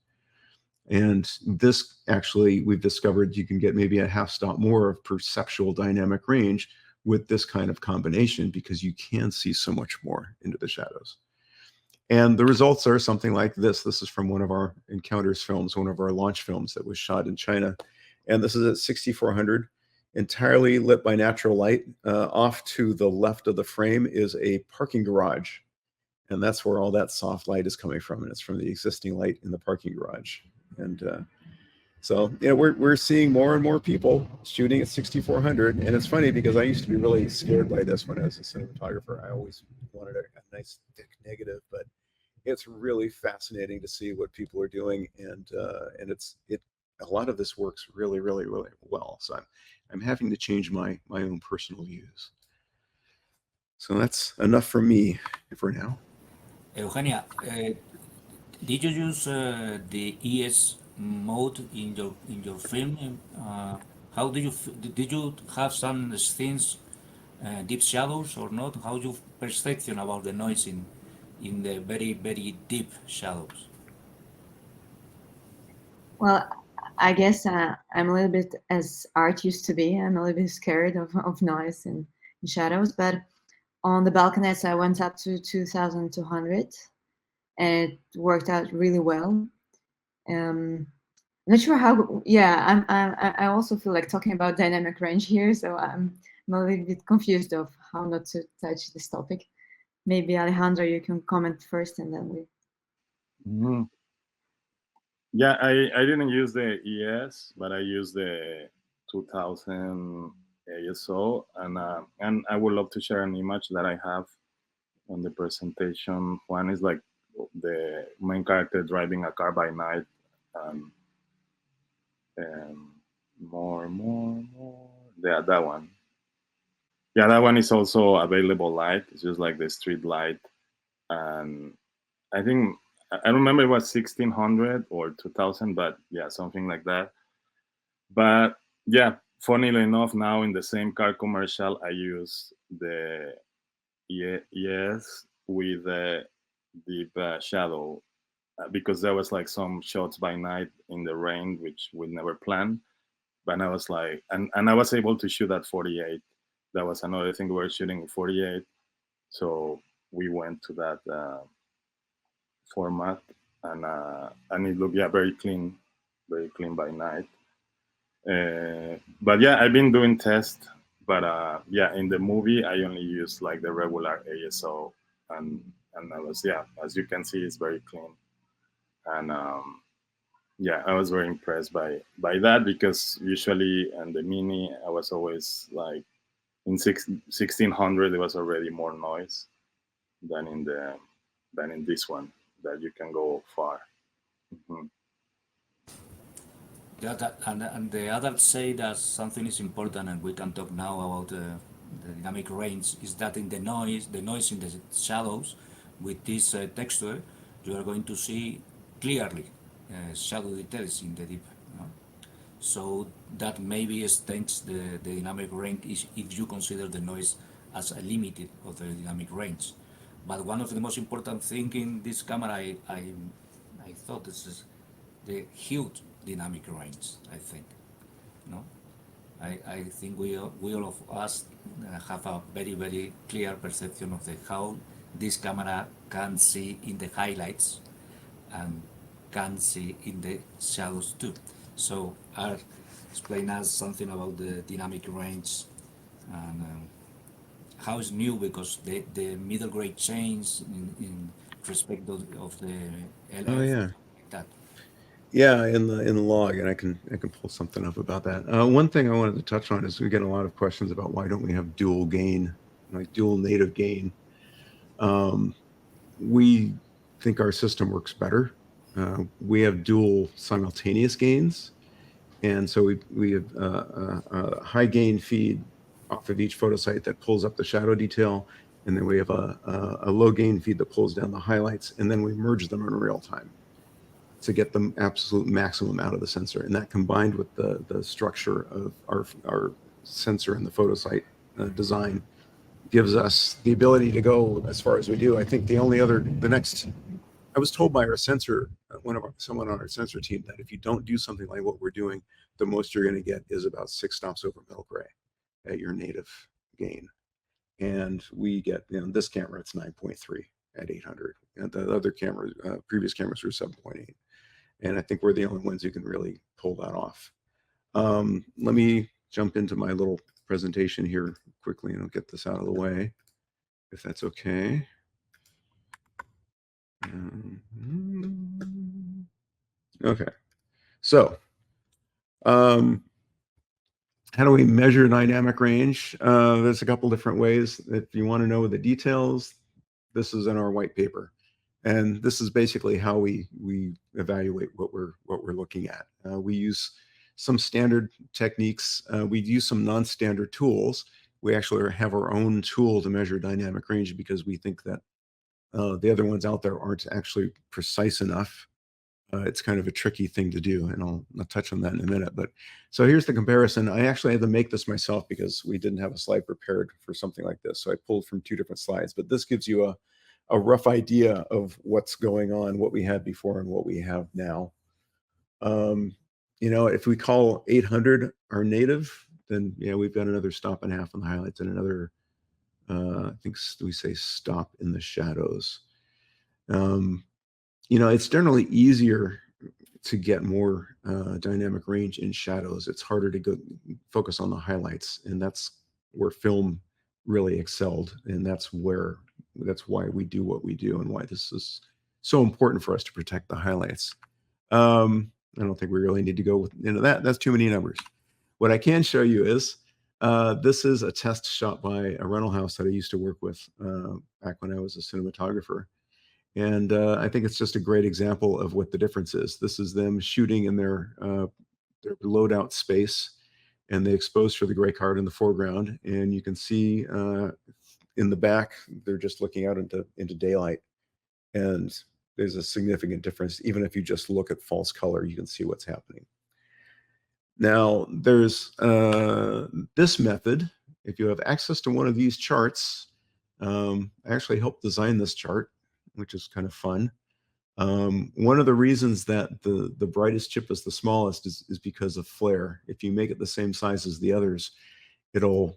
And this, actually, we've discovered you can get maybe a half stop more of perceptual dynamic range with this kind of combination, because you can see so much more into the shadows. And the results are something like this. This is from one of our Encounters films, one of our launch films that was shot in China. And this is at 6400, entirely lit by natural light. Off to the left of the frame is a parking garage. And that's where all that soft light is coming from. And it's from the existing light in the parking garage. And so we're seeing more and more people shooting at 6400. And it's funny, because I used to be really scared by this when I was a cinematographer. I always wanted a nice thick negative, but it's really fascinating to see what people are doing, and a lot of this works really, really, really well. So I'm having to change my own personal views. So that's enough from me for now. Eugenia, did you use the ES mode in your film? How did you have some scenes, deep shadows or not? How your perception about the noise in the very, very deep shadows? Well, I guess I'm a little bit, as art used to be, I'm a little bit scared of noise and shadows. But on the balconets, I went up to 2200, and it worked out really well. I'm not sure how. Yeah, I also feel like talking about dynamic range here, so I'm a little bit confused of how not to touch this topic. Maybe Alejandro, you can comment first, and then we. Mm-hmm. Yeah, I didn't use the ES, but I used the 2000 ASO, and I would love to share an image that I have on the presentation. One is like the main character driving a car by night, and more. Yeah, that one. Yeah, that one is also available light. It's just like the street light, and I think I remember it was 1600 or 2000, but yeah, something like that. But yeah, funnily enough, now in the same car commercial, I use the ES with the deep shadow, because there was like some shots by night in the rain, which we never planned. But I was like, and I was able to shoot at 48. That was another thing, we were shooting 48. So we went to that format, and it looked, yeah, very clean by night. But yeah, I've been doing tests, but yeah, in the movie I only used like the regular ASO, and I was, yeah, as you can see, it's very clean, and yeah, I was very impressed by that, because usually in the Mini I was always like in 1600 there was already more noise than in the than in this one, that you can go far. Mhm. Yeah, and the others say that something is important, and we can talk now about the dynamic range. Is that in the noise in the shadows, with this texture, you are going to see clearly shadow details in the deep. You know? So that maybe extends the dynamic range if you consider the noise as a limited of the dynamic range. But one of the most important thing in this camera, I thought this is the huge dynamic range. I think, no, I think we all of us have a very clear perception of the how this camera can see in the highlights and can see in the shadows too. So, explain us something about the dynamic range and how it's new, because the middle grade change in respect of the Oh LF, yeah. like that. Yeah, in the log, and I can pull something up about that. One thing I wanted to touch on is we get a lot of questions about why don't we have dual gain, like dual native gain. Um, we think our system works better. We have dual simultaneous gains, and so we have a high gain feed off of each photo site that pulls up the shadow detail, and then we have a low gain feed that pulls down the highlights, and then we merge them in real time to get the absolute maximum out of the sensor. And that, combined with the structure of our sensor and the photo site design, gives us the ability to go as far as we do. I think I was told by our sensor, someone on our sensor team, that if you don't do something like what we're doing, the most you're going to get is about 6 stops over middle gray at your native gain. And we get, this camera, it's 9.3 at 800. And the other cameras, previous cameras, were 7.8. And I think we're the only ones who can really pull that off. Let me jump into my little presentation here quickly, and I'll get this out of the way, if that's okay. Okay, so how do we measure dynamic range? There's a couple different ways. If you want to know the details, this is in our white paper, and this is basically how we evaluate what we're looking at. We use some standard techniques. We use some non-standard tools. We actually have our own tool to measure dynamic range, because we think that the other ones out there aren't actually precise enough. It's kind of a tricky thing to do, and I'll touch on that in a minute. But so here's the comparison. I actually had to make this myself because we didn't have a slide prepared for something like this. So I pulled from 2 different slides, but this gives you a rough idea of what's going on, what we had before and what we have now. If we call 800 our native, then we've got another stop and a half on the highlights, and another, I think we say stop in the shadows. It's generally easier to get more dynamic range in shadows. It's harder to go focus on the highlights, and that's where film really excelled, and that's why we do what we do, and why this is so important for us to protect the highlights. I don't think we really need to go into that. That's too many numbers. What I can show you is this is a test shot by a rental house that I used to work with back when I was a cinematographer. And I think it's just a great example of what the difference is. This is them shooting in their loadout space, and they expose for the gray card in the foreground. And you can see in the back, they're just looking out into daylight. And there's a significant difference. Even if you just look at false color, you can see what's happening. Now, there's this method. If you have access to one of these charts, I actually helped design this chart, which is kind of fun. One of the reasons that the brightest chip is the smallest is because of flare. If you make it the same size as the others, it'll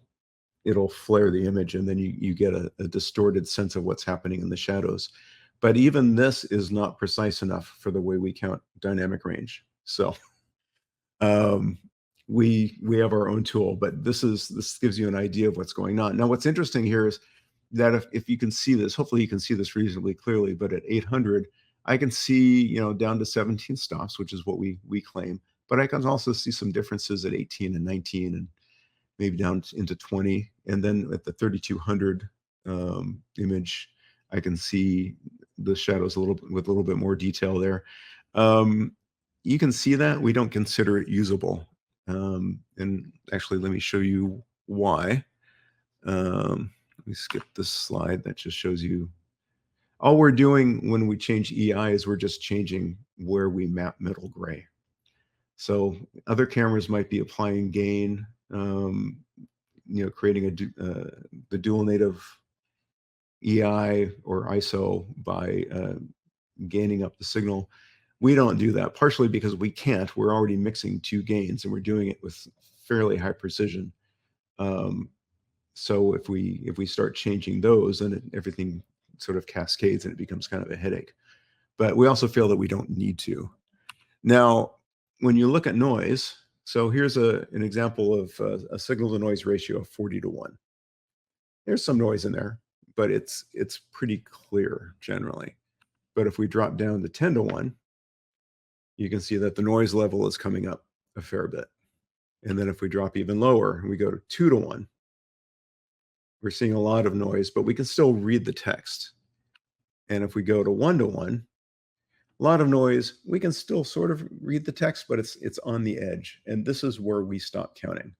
flare the image, and then you get a distorted sense of what's happening in the shadows. But even this is not precise enough for the way we count dynamic range. So we have our own tool, but this gives you an idea of what's going on. Now, what's interesting here is that if you can see this, hopefully you can see this reasonably clearly, but at 800, I can see, you know, down to 17 stops, which is what we claim, but I can also see some differences at 18 and 19 and maybe down into 20. And then at the 3200 image, I can see the shadows a little bit with a little bit more detail there. You can see that we don't consider it usable. And actually, let me show you why. Let me skip this slide that just shows you. All we're doing when we change EI is we're just changing where we map middle gray. So other cameras might be applying gain, you know, creating the dual native EI or ISO by gaining up the signal. We don't do that, partially because we can't. We're already mixing two gains, and we're doing it with fairly high precision. So if we start changing those, then everything sort of cascades, and it becomes kind of a headache. But we also feel that we don't need to. Now, when you look at noise, so here's an example of a signal-to-noise ratio of 40:1. There's some noise in there, but it's pretty clear generally. But if we drop down to 10:1, you can see that the noise level is coming up a fair bit. And then if we drop even lower and we go to 2:1, we're seeing a lot of noise, but we can still read the text. And if we go to 1:1, a lot of noise, we can still sort of read the text, but it's on the edge. And this is where we stop counting.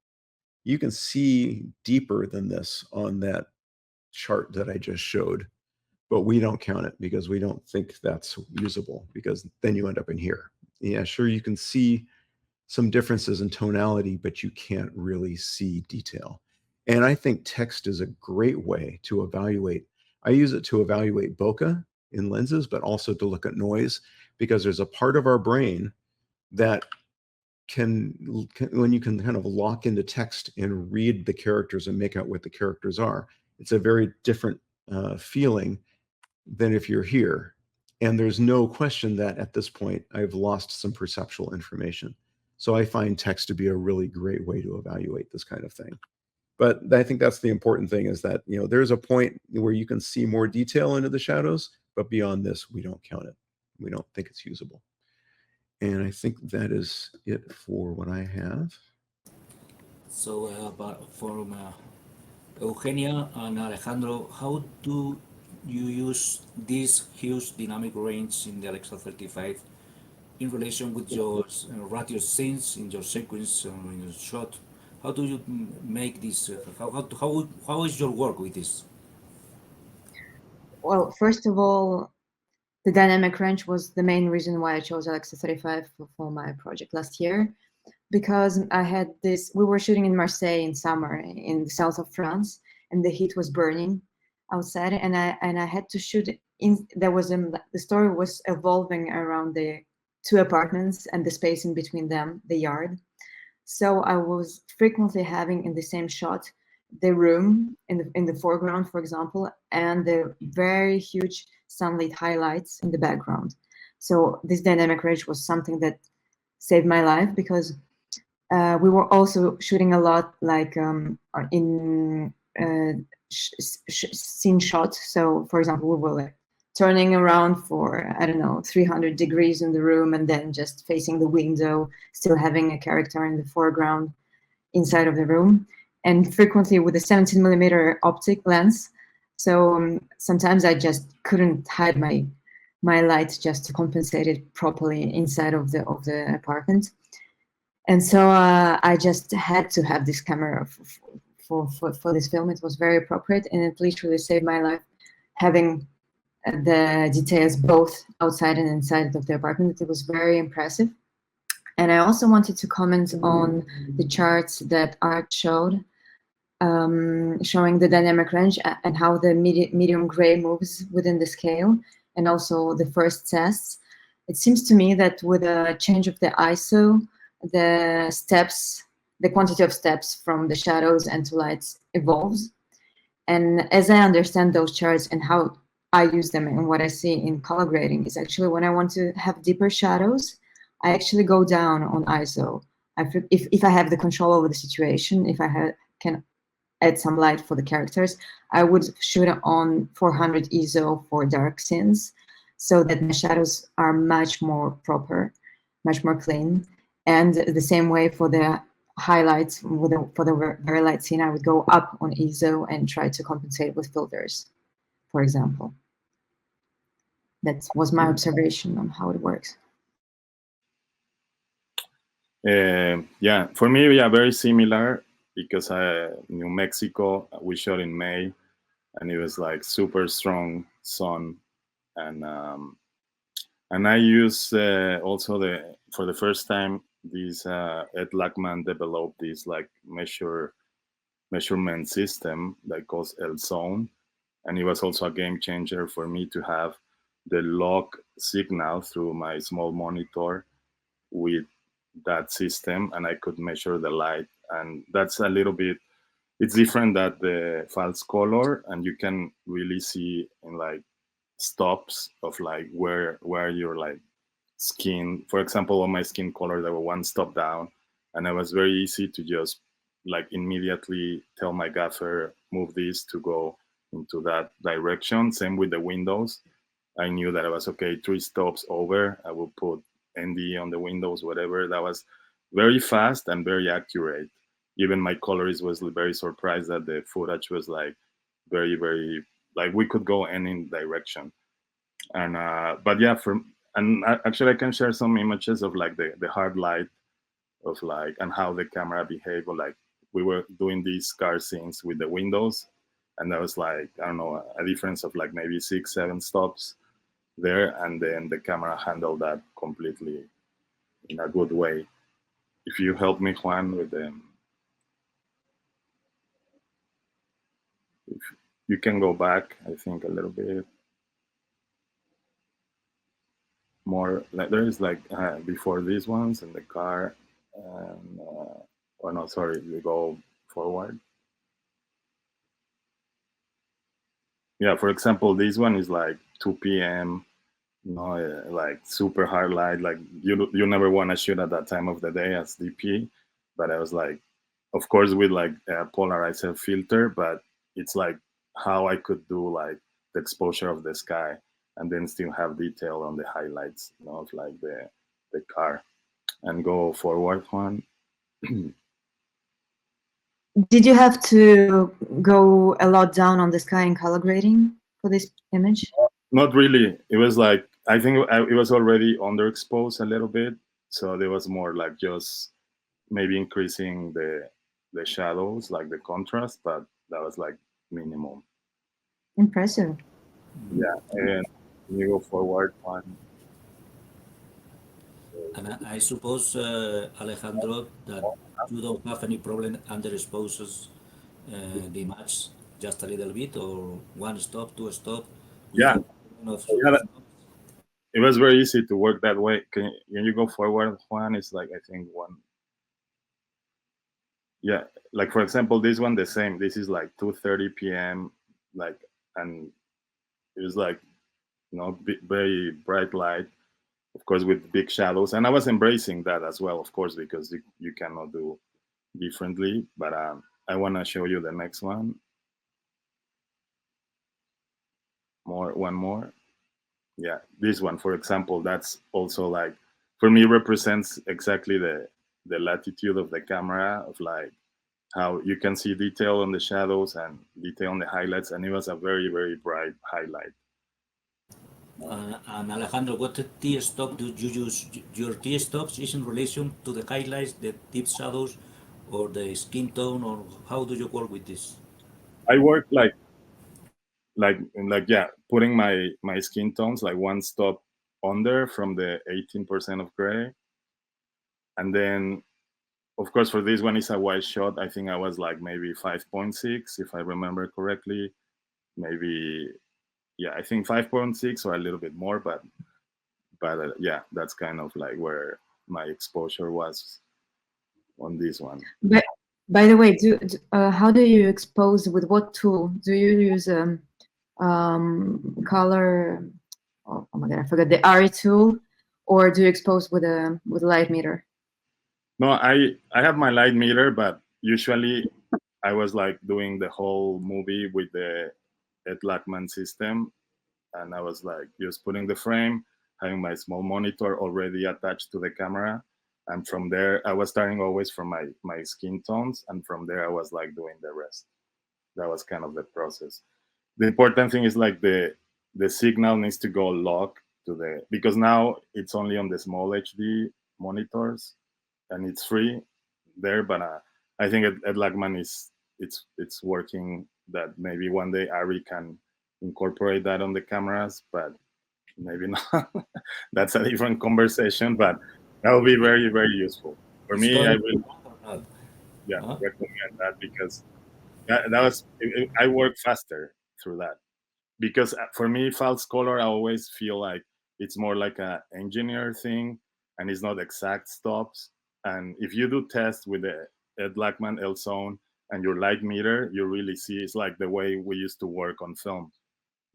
You can see deeper than this on that chart that I just showed, but we don't count it because we don't think that's usable, because then you end up in here. Yeah, sure, you can see some differences in tonality, but you can't really see detail. And I think text is a great way to evaluate. I use it to evaluate bokeh in lenses, but also to look at noise, because there's a part of our brain that can when you can kind of lock into text and read the characters and make out what the characters are, it's a very different feeling than if you're here. And there's no question that at this point, I've lost some perceptual information. So I find text to be a really great way to evaluate this kind of thing. But I think that's the important thing, is that, you know, there's a point where you can see more detail into the shadows, but beyond this, we don't count it. We don't think it's usable. And I think that is it for what I have. So, from Eugenia and Alejandro, how do you use this huge dynamic range in the Alexa 35 in relation with your ratio scenes in your sequence in your shot? How do you make this? How is your work with this? Well, first of all, the dynamic range was the main reason why I chose Alexa 35 for my project last year, because I had this. We were shooting in Marseille in summer in the south of France, and the heat was burning outside, and I had to shoot in. There was the story was evolving around the two apartments and the space in between them, the yard. So I was frequently having in the same shot the room in the foreground, for example, and the very huge sunlit highlights in the background. So this dynamic range was something that saved my life, because we were also shooting a lot like in scene shots. So for example, we were like turning around for, I don't know, 300 degrees in the room, and then just facing the window, still having a character in the foreground inside of the room, and frequently with a 17mm optic lens. So sometimes I just couldn't hide my light just to compensate it properly inside of the apartment. And so I just had to have this camera for this film. It was very appropriate, and it literally saved my life, having the details both outside and inside of the apartment. It was very impressive. And I also wanted to comment on the charts that Art showed, showing the dynamic range and how the medium gray moves within the scale, and also the first tests. It seems to me that with a change of the ISO, the steps, the quantity of steps from the shadows and to lights evolves. And as I understand those charts and how I use them and what I see in color grading, is actually when I want to have deeper shadows, I actually go down on ISO. If I have the control over the situation, if I can add some light for the characters, I would shoot on 400 ISO for dark scenes. so that my shadows are much more proper, much more clean. And the same way for the highlights, for the very light scene, I would go up on ISO and try to compensate with filters, for example. That was my observation on how it works. Yeah, for me, yeah, very similar, because New Mexico, we shot in May, and it was like super strong sun, and I use also for the first time this Ed Lackman developed this like measurement system that calls El Zone, and it was also a game changer for me to have the log signal through my small monitor with that system, and I could measure the light. And that's a little bit, it's different than the false color, and you can really see in like stops of like where your like skin, for example, on my skin color, there were one stop down, and it was very easy to just like immediately tell my gaffer, move this to go into that direction. Same with the windows. I knew that I was okay, 3 stops over, I will put ND on the windows, whatever. That was very fast and very accurate. Even my colorist was very surprised that the footage was like very, very, like we could go any direction. And but yeah, actually I can share some images of like the hard light of like, and how the camera behaved. Or like we were doing these car scenes with the windows, and that was like, I don't know, a difference of like maybe 6-7 stops there, and then the camera handled that completely in a good way. If you help me, Juan, with them, if you can go back, I think a little bit more. Like there is like before these ones in the car, and oh no, sorry, you go forward. Yeah, for example, this one is like 2 p.m. Like super hard light. Like you never want to shoot at that time of the day as DP, but I was like, of course, with like a polarizer filter, but it's like how I could do like the exposure of the sky and then still have detail on the highlights, of like the car. And go forward, Juan. Did you have to go a lot down on the sky and color grading for this image? Not really. It was like, I think it was already underexposed a little bit, so there was more like just maybe increasing the shadows, like the contrast, but that was like minimum. Impressive. Yeah, and you go forward one. And I suppose, Alejandro, that you don't have any problem underexposes the image just a little bit, or one stop, two stop, Yeah, without of yeah, it was very easy to work that way. Can you go forward, Juan? It's like, I think one. Yeah, like for example, this one the same. This is like 2:30 p.m. like, and it was like, very bright light, of course, with big shadows, and I was embracing that as well, of course, because you cannot do differently. But I want to show you the next one. One more. Yeah, this one, for example, that's also like, for me, represents exactly the latitude of the camera, of like how you can see detail on the shadows and detail on the highlights, and it was a very, very bright highlight. And Alejandro, what T-stop do you use? Your T-stops is in relation to the highlights, the deep shadows, or the skin tone, or how do you work with this? I work like yeah, putting my skin tones like one stop under from the 18% of gray, and then of course for this one is a wide shot. I think I was like maybe 5.6 if I remember correctly, maybe, yeah, I think 5.6 or a little bit more, but yeah, that's kind of like where my exposure was on this one. But by the way, how do you expose, with what tool? Do you use color? Oh my god, I forgot the RE tool, or do you expose with a light meter? No, I have my light meter, but usually I was like doing the whole movie with the Ed Lackman system, and I was like just putting the frame, having my small monitor already attached to the camera, and from there I was starting always from my skin tones, and from there I was like doing the rest. That was kind of the process. The important thing is like the signal needs to go lock to the, because now it's only on the small HD monitors and it's free there, but I think at Lagman it's working that maybe one day Ari can incorporate that on the cameras, but maybe not. That's a different conversation, but that will be very, very useful. For It's me, I going will, or not? yeah, Huh? recommend that because that was, I work faster through that. Because for me, false color, I always feel like it's more like a engineer thing, and it's not exact stops. And if you do tests with the Ed Blackman L Zone and your light meter, you really see it's like the way we used to work on film,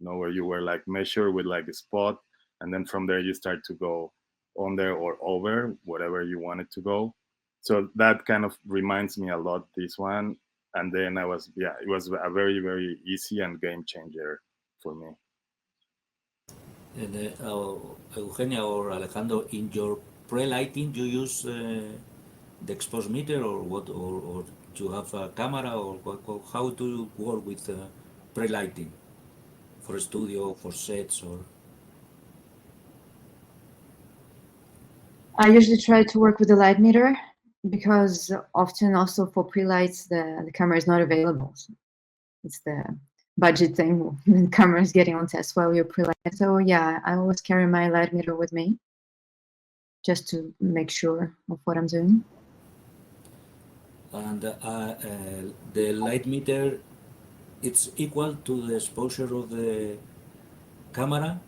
where you were like measure with like a spot, and then from there you start to go on there or over whatever you want it to go. So that kind of reminds me a lot this one. And then it was a very, very easy and game changer for me. And, Eugenia or Alejandro, in your pre-lighting, you use the expose meter or what, or you have a camera, or how do you work with pre-lighting for a studio, for sets, or? I usually try to work with the light meter because often also for pre-lights the camera is not available. It's the budget thing. The camera is getting on test while you're pre-light. So yeah, I always carry my light meter with me just to make sure of what I'm doing. And the light meter, it's equal to the exposure of the camera?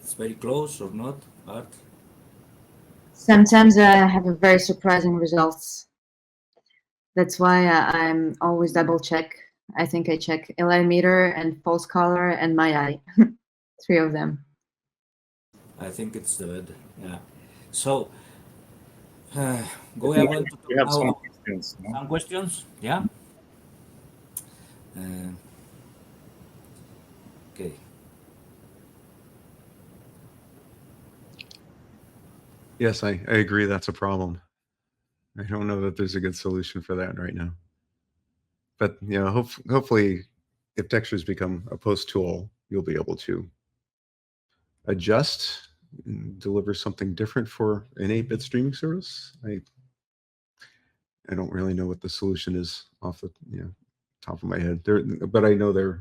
It's very close or not, Art? Sometimes I have a very surprising results. That's why I'm always double check. I think I check light meter and false color and my eye, 3 of them. I think it's the better, yeah. So, we I are think going to talk we have now some about questions. No? some questions, yeah? Uh, okay. Yes, I agree. That's a problem. I don't know that there's a good solution for that right now. But hopefully, if textures become a post tool, you'll be able to adjust and deliver something different for an 8-bit streaming service. I don't really know what the solution is off the top of my head. But I know there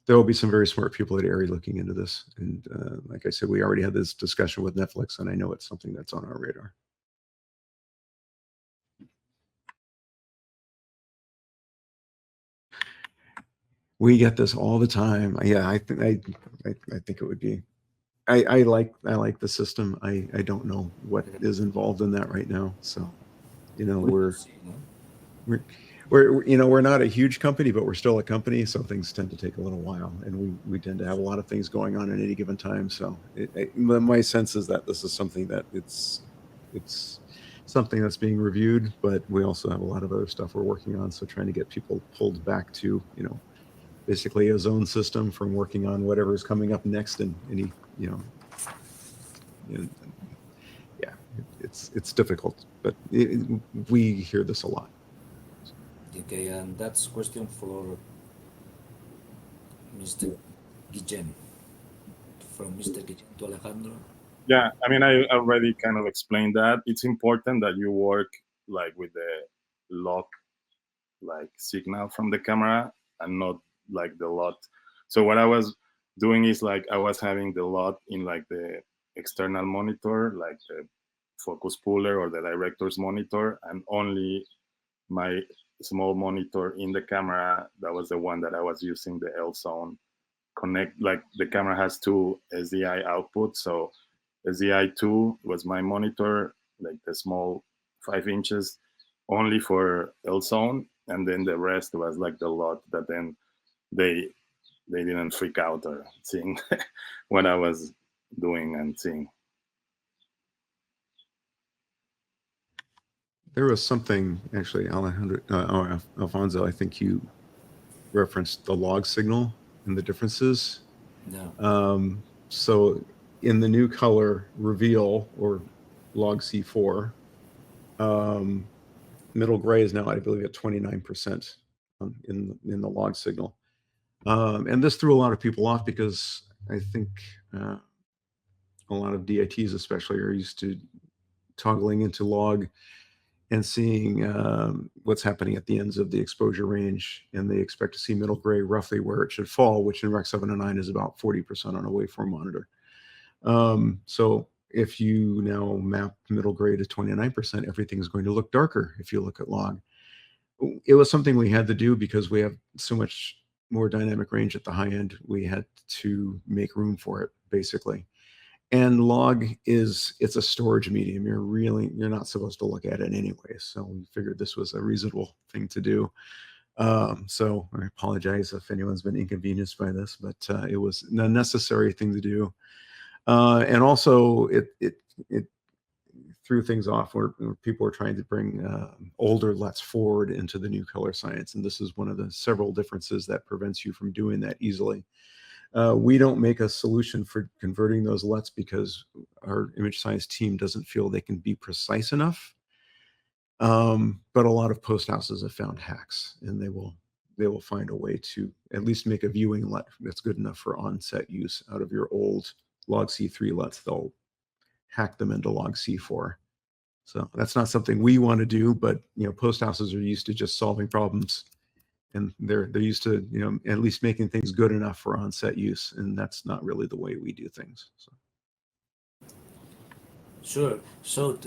will be some very smart people at ARRI looking into this. And like I said, we already had this discussion with Netflix, and I know it's something that's on our radar. We get this all the time. Yeah, I think it would be. I like the system. I don't know what is involved in that right now. So, we're not a huge company, but we're still a company. So things tend to take a little while, and we tend to have a lot of things going on at any given time. So my sense is that this is something that it's something that's being reviewed, but we also have a lot of other stuff we're working on. So trying to get people pulled back to basically a zone system from working on whatever's coming up next in any it's difficult, but we hear this a lot. Okay, and that's question for Mr. Guillen. From Mr. Guillen to Alejandro. Yeah, I mean, I already kind of explained that. It's important that you work like with the lock like signal from the camera and not like the LUT. So what I was doing is like I was having the LUT in like the external monitor, like the focus puller or the director's monitor, and only my small monitor in the camera, that was the one that I was using, the L zone connect. Like the camera has 2 SDI outputs, so SDI 2 was my monitor, like the small 5 inches, only for L zone, and then the rest was like the LUT that then they didn't freak out or seeing what I was doing and seeing. There was something actually, Alfonso, I think you referenced the log signal and the differences. No. So in the new color reveal or log C4, middle gray is now, I believe, at 29% in the log signal. And this threw a lot of people off because I think a lot of DITs especially are used to toggling into log and seeing what's happening at the ends of the exposure range, and they expect to see middle gray roughly where it should fall, which in Rec 709 is about 40% on a waveform monitor. So if you now map middle gray to 29%, everything is going to look darker if you look at log. It was something we had to do because we have so much more dynamic range at the high end. We had to make room for it, basically. And log it's a storage medium. You're not supposed to look at it anyway. So we figured this was a reasonable thing to do. So I apologize if anyone's been inconvenienced by this, but it was a necessary thing to do. And also it threw things off where people were trying to bring older LUTs forward into the new color science. And this is one of the several differences that prevents you from doing that easily. We don't make a solution for converting those LUTs because our image science team doesn't feel they can be precise enough. But a lot of post houses have found hacks, and they will find a way to at least make a viewing LUT that's good enough for on-set use out of your old log C3 LUTs. They'll hack them into log C4. So that's not something we want to do, but post houses are used to just solving problems, and they're used to at least making things good enough for on-set use, and that's not really the way we do things. So. Sure. So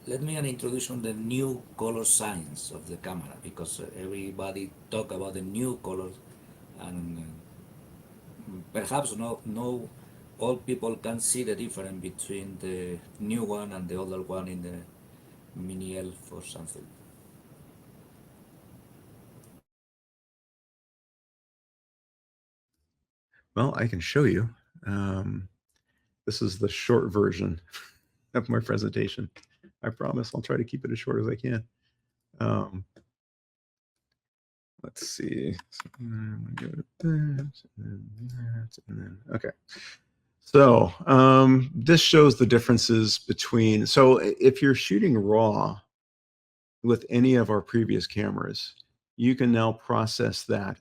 let me introduce on the new color science of the camera, because everybody talk about the new color, and perhaps no all people can see the difference between the new one and the older one in the mini elf or something. Well, I can show you. This is the short version of my presentation. I promise I'll try to keep it as short as I can. Let's see. So I'm gonna go to that, and that, and then okay. So this shows the differences between. So if you're shooting RAW with any of our previous cameras, you can now process that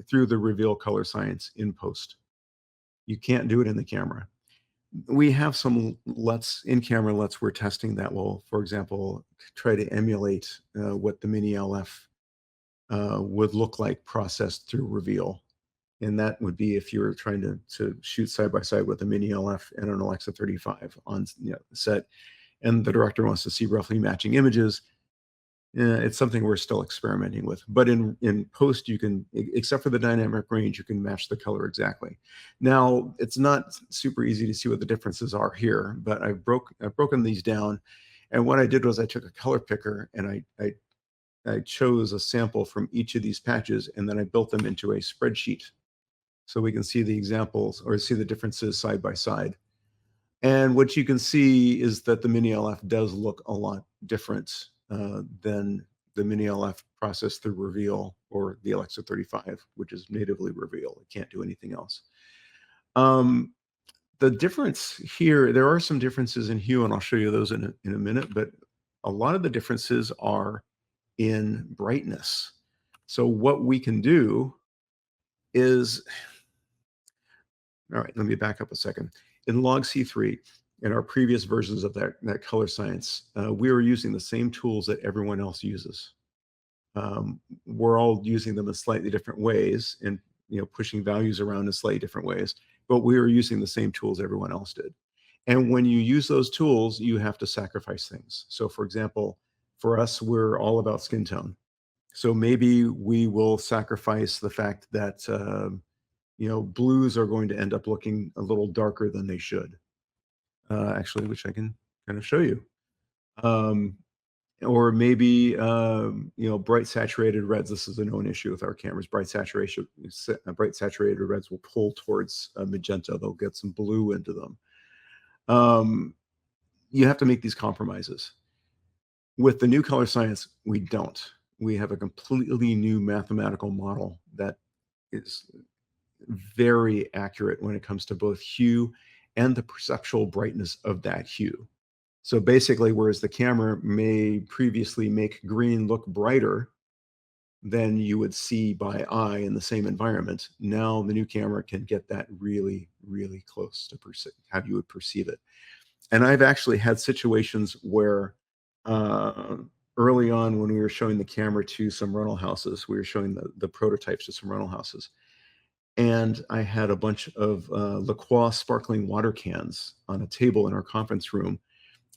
through the reveal color science in post. You can't do it in the camera. We have some in-camera LUTs we're testing that will, for example, try to emulate what the mini LF would look like processed through reveal. And that would be if you were trying to shoot side by side with a mini LF and an Alexa 35 on set, and the director wants to see roughly matching images. It's something we're still experimenting with. But in post, you can, except for the dynamic range, you can match the color exactly. Now, it's not super easy to see what the differences are here, but I've broken these down. And what I did was I took a color picker and I chose a sample from each of these patches, and then I built them into a spreadsheet so we can see the examples or see the differences side by side. And what you can see is that the mini LF does look a lot different than the mini LF processed through reveal or the Alexa 35, which is natively reveal. It can't do anything else. The difference here, there are some differences in hue, and I'll show you those in a minute, but a lot of the differences are in brightness. So what we can do is, all right, let me back up a second. In log C3, in our previous versions of that color science, we were using the same tools that everyone else uses. We're all using them in slightly different ways and pushing values around in slightly different ways, but we were using the same tools everyone else did. And when you use those tools, you have to sacrifice things. So for example, for us, we're all about skin tone. So maybe we will sacrifice the fact that blues are going to end up looking a little darker than they should. Actually, which I can kind of show you. Or maybe bright saturated reds. This is a known issue with our cameras. Bright saturated reds will pull towards magenta. They'll get some blue into them. You have to make these compromises. With the new color science, we don't. We have a completely new mathematical model that is very accurate when it comes to both hue and the perceptual brightness of that hue. So basically, whereas the camera may previously make green look brighter than you would see by eye in the same environment, now the new camera can get that really, really close to how you would perceive it. And I've actually had situations where early on when we were showing the camera to some rental houses, we were showing the prototypes to some rental houses. And I had a bunch of La Croix sparkling water cans on a table in our conference room.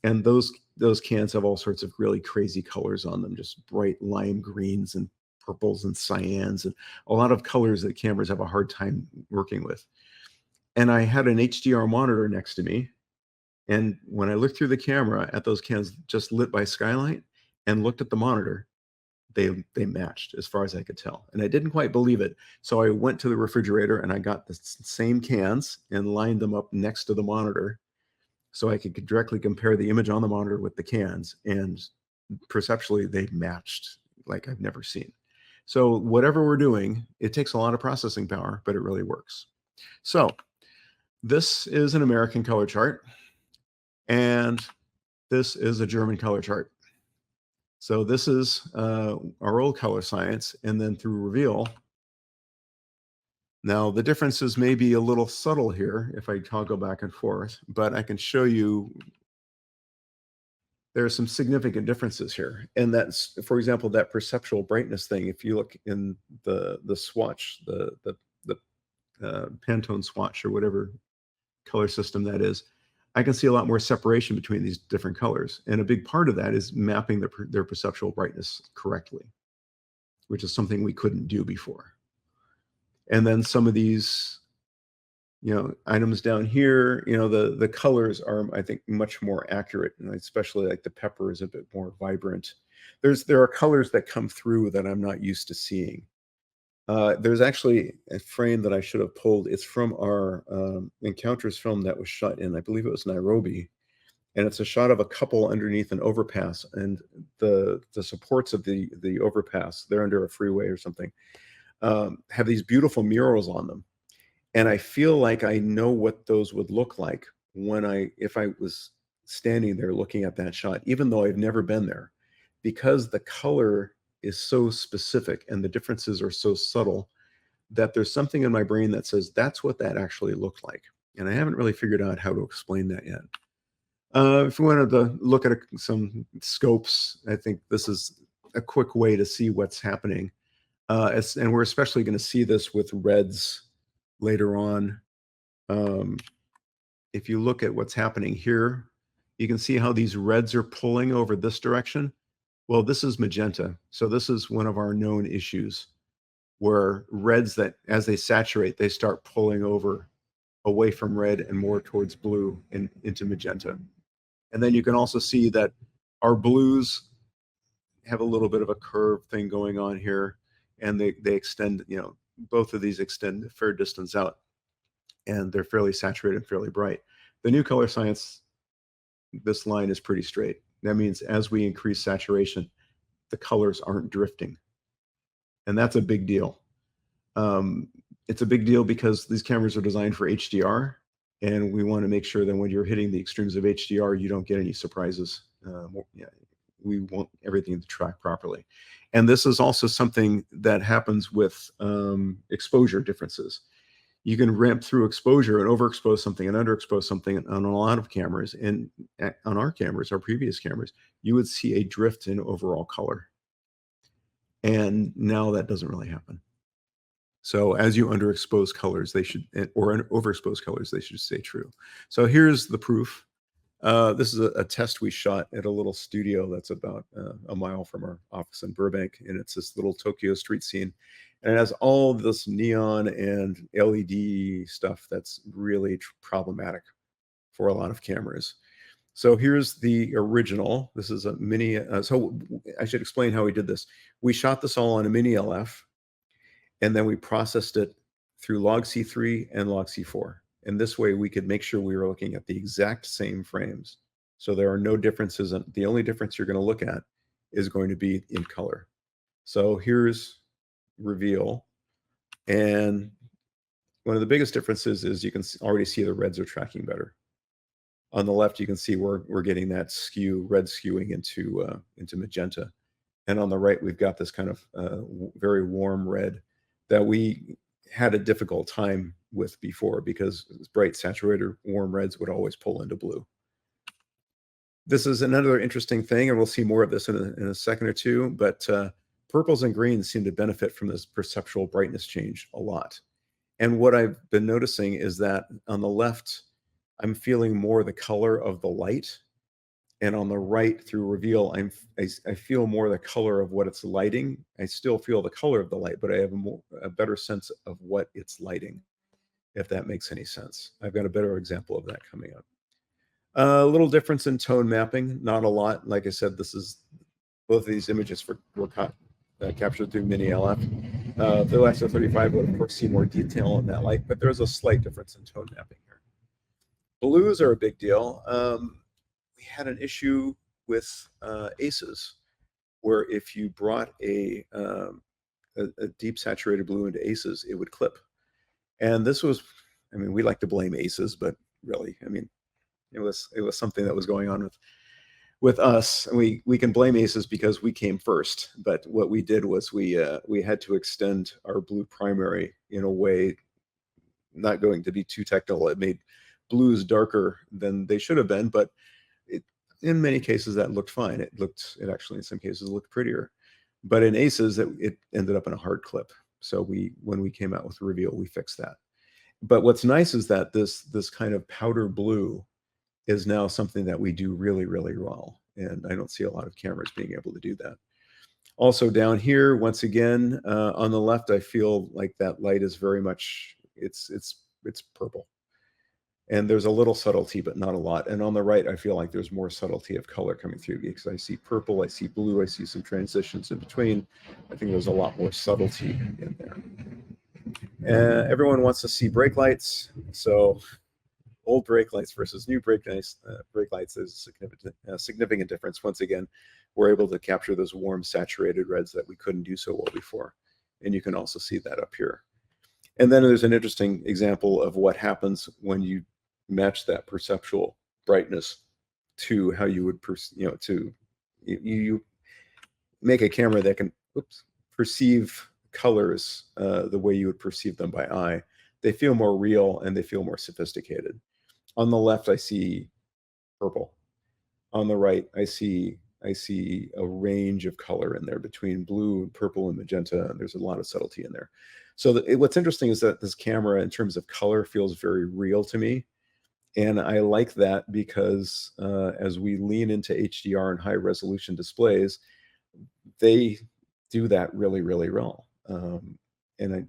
And those cans have all sorts of really crazy colors on them, just bright lime greens and purples and cyans and a lot of colors that cameras have a hard time working with. And I had an HDR monitor next to me. And when I looked through the camera at those cans just lit by skylight and looked at the monitor, they matched as far as I could tell. And I didn't quite believe it. So I went to the refrigerator and I got the same cans and lined them up next to the monitor so I could directly compare the image on the monitor with the cans. And perceptually, they matched like I've never seen. So whatever we're doing, it takes a lot of processing power, but it really works. So this is an American color chart. And this is a German color chart. So this is our old color science, and then through reveal. Now the differences may be a little subtle here if I toggle back and forth, but I can show you there are some significant differences here. And that's, for example, that perceptual brightness thing. If you look in the swatch, the Pantone swatch or whatever color system that is, I can see a lot more separation between these different colors. And a big part of that is mapping their perceptual brightness correctly, which is something we couldn't do before. And then some of these, items down here, the colors are, I think, much more accurate. And especially like the pepper is a bit more vibrant. There are colors that come through that I'm not used to seeing. There's actually a frame that I should have pulled. It's from our Encounters film that was shot in, I believe it was Nairobi. And it's a shot of a couple underneath an overpass. And the supports of the overpass, they're under a freeway or something, have these beautiful murals on them. And I feel like I know what those would look like if I was standing there looking at that shot, even though I've never been there, because the color is so specific and the differences are so subtle that there's something in my brain that says that's what that actually looked like. And I haven't really figured out how to explain that yet. If we wanted to look at some scopes, I think this is a quick way to see what's happening. And we're especially going to see this with reds later on. If you look at what's happening here, you can see how these reds are pulling over this direction. Well, this is magenta. So this is one of our known issues where reds, that as they saturate, they start pulling over away from red and more towards blue and into magenta. And then you can also see that our blues have a little bit of a curve thing going on here, and they extend, both of these extend a fair distance out, and they're fairly saturated, fairly bright. The new color science, this line is pretty straight. That means as we increase saturation, the colors aren't drifting. And that's a big deal. It's a big deal because these cameras are designed for HDR, and we want to make sure that when you're hitting the extremes of HDR, you don't get any surprises. We want everything to track properly. And this is also something that happens with exposure differences. You can ramp through exposure and overexpose something and underexpose something on a lot of cameras. And on our cameras, our previous cameras, you would see a drift in overall color. And now that doesn't really happen. So as you underexpose colors, or overexpose colors, they should stay true. So here's the proof. This is a test we shot at a little studio that's about a mile from our office in Burbank. And it's this little Tokyo street scene. And it has all this neon and LED stuff that's really problematic for a lot of cameras. So here's the original. This is a mini. So I should explain how we did this. We shot this all on a mini LF, and then we processed it through log C3 and log C4. And this way we could make sure we were looking at the exact same frames. So there are no differences. And the only difference you're going to look at is going to be in color. So here's reveal. And one of the biggest differences is you can already see the reds are tracking better. On the left, you can see we're getting that red skewing into magenta. And on the right, we've got this kind of very warm red that we had a difficult time with before, because bright, saturated, warm reds would always pull into blue. This is another interesting thing, and we'll see more of this in a second or two, but purples and greens seem to benefit from this perceptual brightness change a lot. And what I've been noticing is that on the left, I'm feeling more the color of the light. And on the right, through reveal, I feel more the color of what it's lighting. I still feel the color of the light, but I have a better sense of what it's lighting, if that makes any sense. I've got a better example of that coming up. A little difference in tone mapping, not a lot. Like I said, both of these images were captured through Mini LF. The LSO35 would, of course, see more detail in that light, but there's a slight difference in tone mapping here. Blues are a big deal. We had an issue with ACEs, where if you brought a deep saturated blue into ACEs, it would clip. And this was, I mean, we like to blame ACEs, but really, I mean, it was something that was going on with us. And we can blame ACEs because we came first, but what we did was we had to extend our blue primary in a way, not going to be too technical. It made blues darker than they should have been, but in many cases that looked fine. It actually in some cases looked prettier, but in ACEs it ended up in a hard clip. So when we came out with reveal, we fixed that. But what's nice is that this kind of powder blue is now something that we do really, really well. And I don't see a lot of cameras being able to do that. Also down here, once again, on the left, I feel like that light is very much, it's purple. And there's a little subtlety, but not a lot. And on the right, I feel like there's more subtlety of color coming through, because I see purple, I see blue, I see some transitions in between. I think there's a lot more subtlety in there. Everyone wants to see brake lights. So old brake lights versus new brake lights, is a significant difference. Once again, we're able to capture those warm, saturated reds that we couldn't do so well before. And you can also see that up here. And then there's an interesting example of what happens when you match that perceptual brightness to how you would, you make a camera that can perceive colors the way you would perceive them by eye. They feel more real and they feel more sophisticated. On the left, I see purple. On the right, I see a range of color in there between blue, purple, and magenta, and there's a lot of subtlety in there. So what's interesting is that this camera, in terms of color, feels very real to me. And I like that because as we lean into HDR and high resolution displays, they do that really, really well. And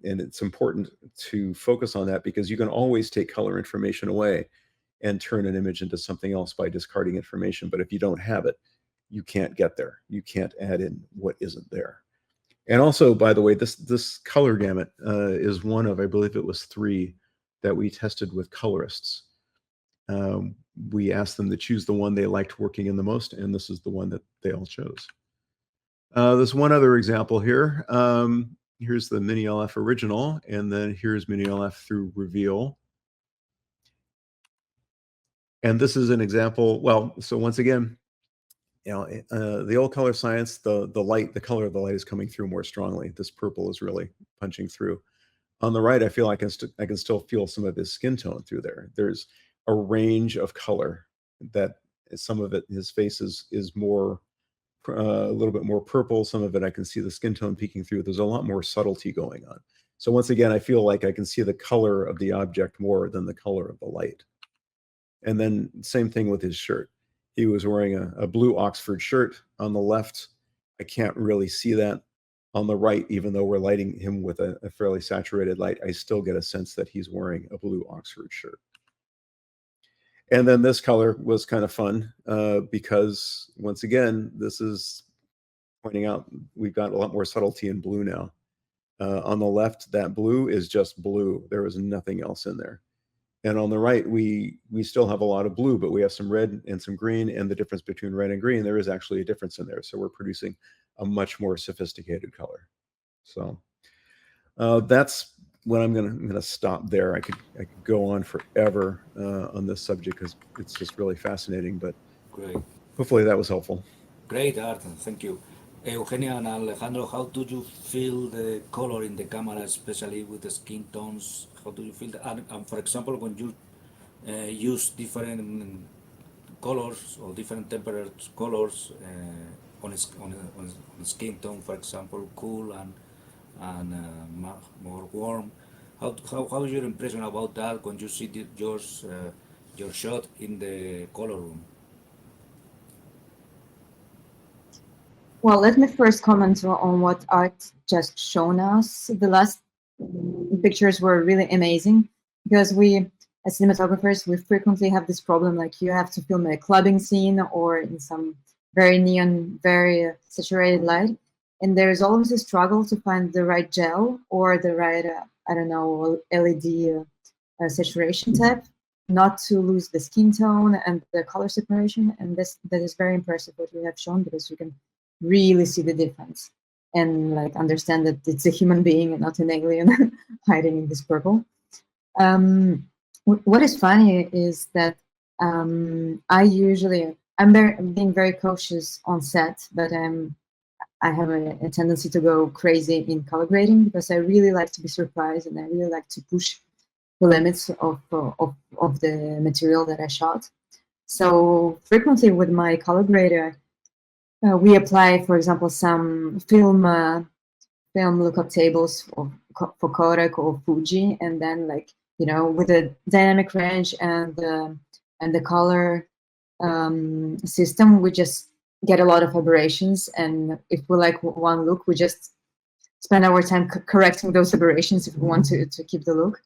it's important to focus on that, because you can always take color information away and turn an image into something else by discarding information. But if you don't have it, you can't get there. You can't add in what isn't there. And also, by the way, this color gamut is one of, I believe it was 3 that we tested with colorists. We asked them to choose the one they liked working in the most, and this is the one that they all chose. There's one other example here. Here's the Mini LF original, and then here's Mini LF through reveal. And this is an example. Well, so once again, the old color science, the color of the light is coming through more strongly. This purple is really punching through. On the right, I feel like I can still feel some of his skin tone through there. There's a range of color that some of it, his face is more, a little bit more purple. Some of it, I can see the skin tone peeking through. There's a lot more subtlety going on. So once again, I feel like I can see the color of the object more than the color of the light. And then same thing with his shirt. He was wearing a blue Oxford shirt. On the left, I can't really see that. On the right, even though we're lighting him with a fairly saturated light, I still get a sense that he's wearing a blue Oxford shirt. And then this color was kind of fun because, once again, this is pointing out we've got a lot more subtlety in blue now. On the left, that blue is just blue. There is nothing else in there. And on the right, we still have a lot of blue, but we have some red and some green, and the difference between red and green, there is actually a difference in there. So we're producing a much more sophisticated color. So that's what I'm gonna stop there. I could go on forever on this subject because it's just really fascinating. But Great. hopefully that was helpful. Great art, thank you. Eugenia and Alejandro, how do you feel the color in the camera, especially with the skin tones? How do you feel that? And for example, when you use different colors or different temperature colors on a skin tone, for example, cool and more warm. How is your impression about that when you see your shot in the color room? Well, let me first comment on what Art just shown us. The last pictures were really amazing because we, as cinematographers, we frequently have this problem, like you have to film a clubbing scene or in some very neon, very saturated light. And there's always a struggle to find the right gel or the right, I don't know, LED saturation type, not to lose the skin tone and the color separation. And that is very impressive what you have shown, because you can really see the difference and like understand that it's a human being and not an alien hiding in this purple. What is funny is that I'm being very cautious on set, but I have a tendency to go crazy in color grading because I really like to be surprised and I really like to push the limits of the material that I shot. So frequently with my color grader, we apply, for example, some film lookup tables for Kodak or Fuji, and then with the dynamic range and the color system, we just get a lot of aberrations. And if we like one look, we just spend our time correcting those aberrations if we want to keep the look.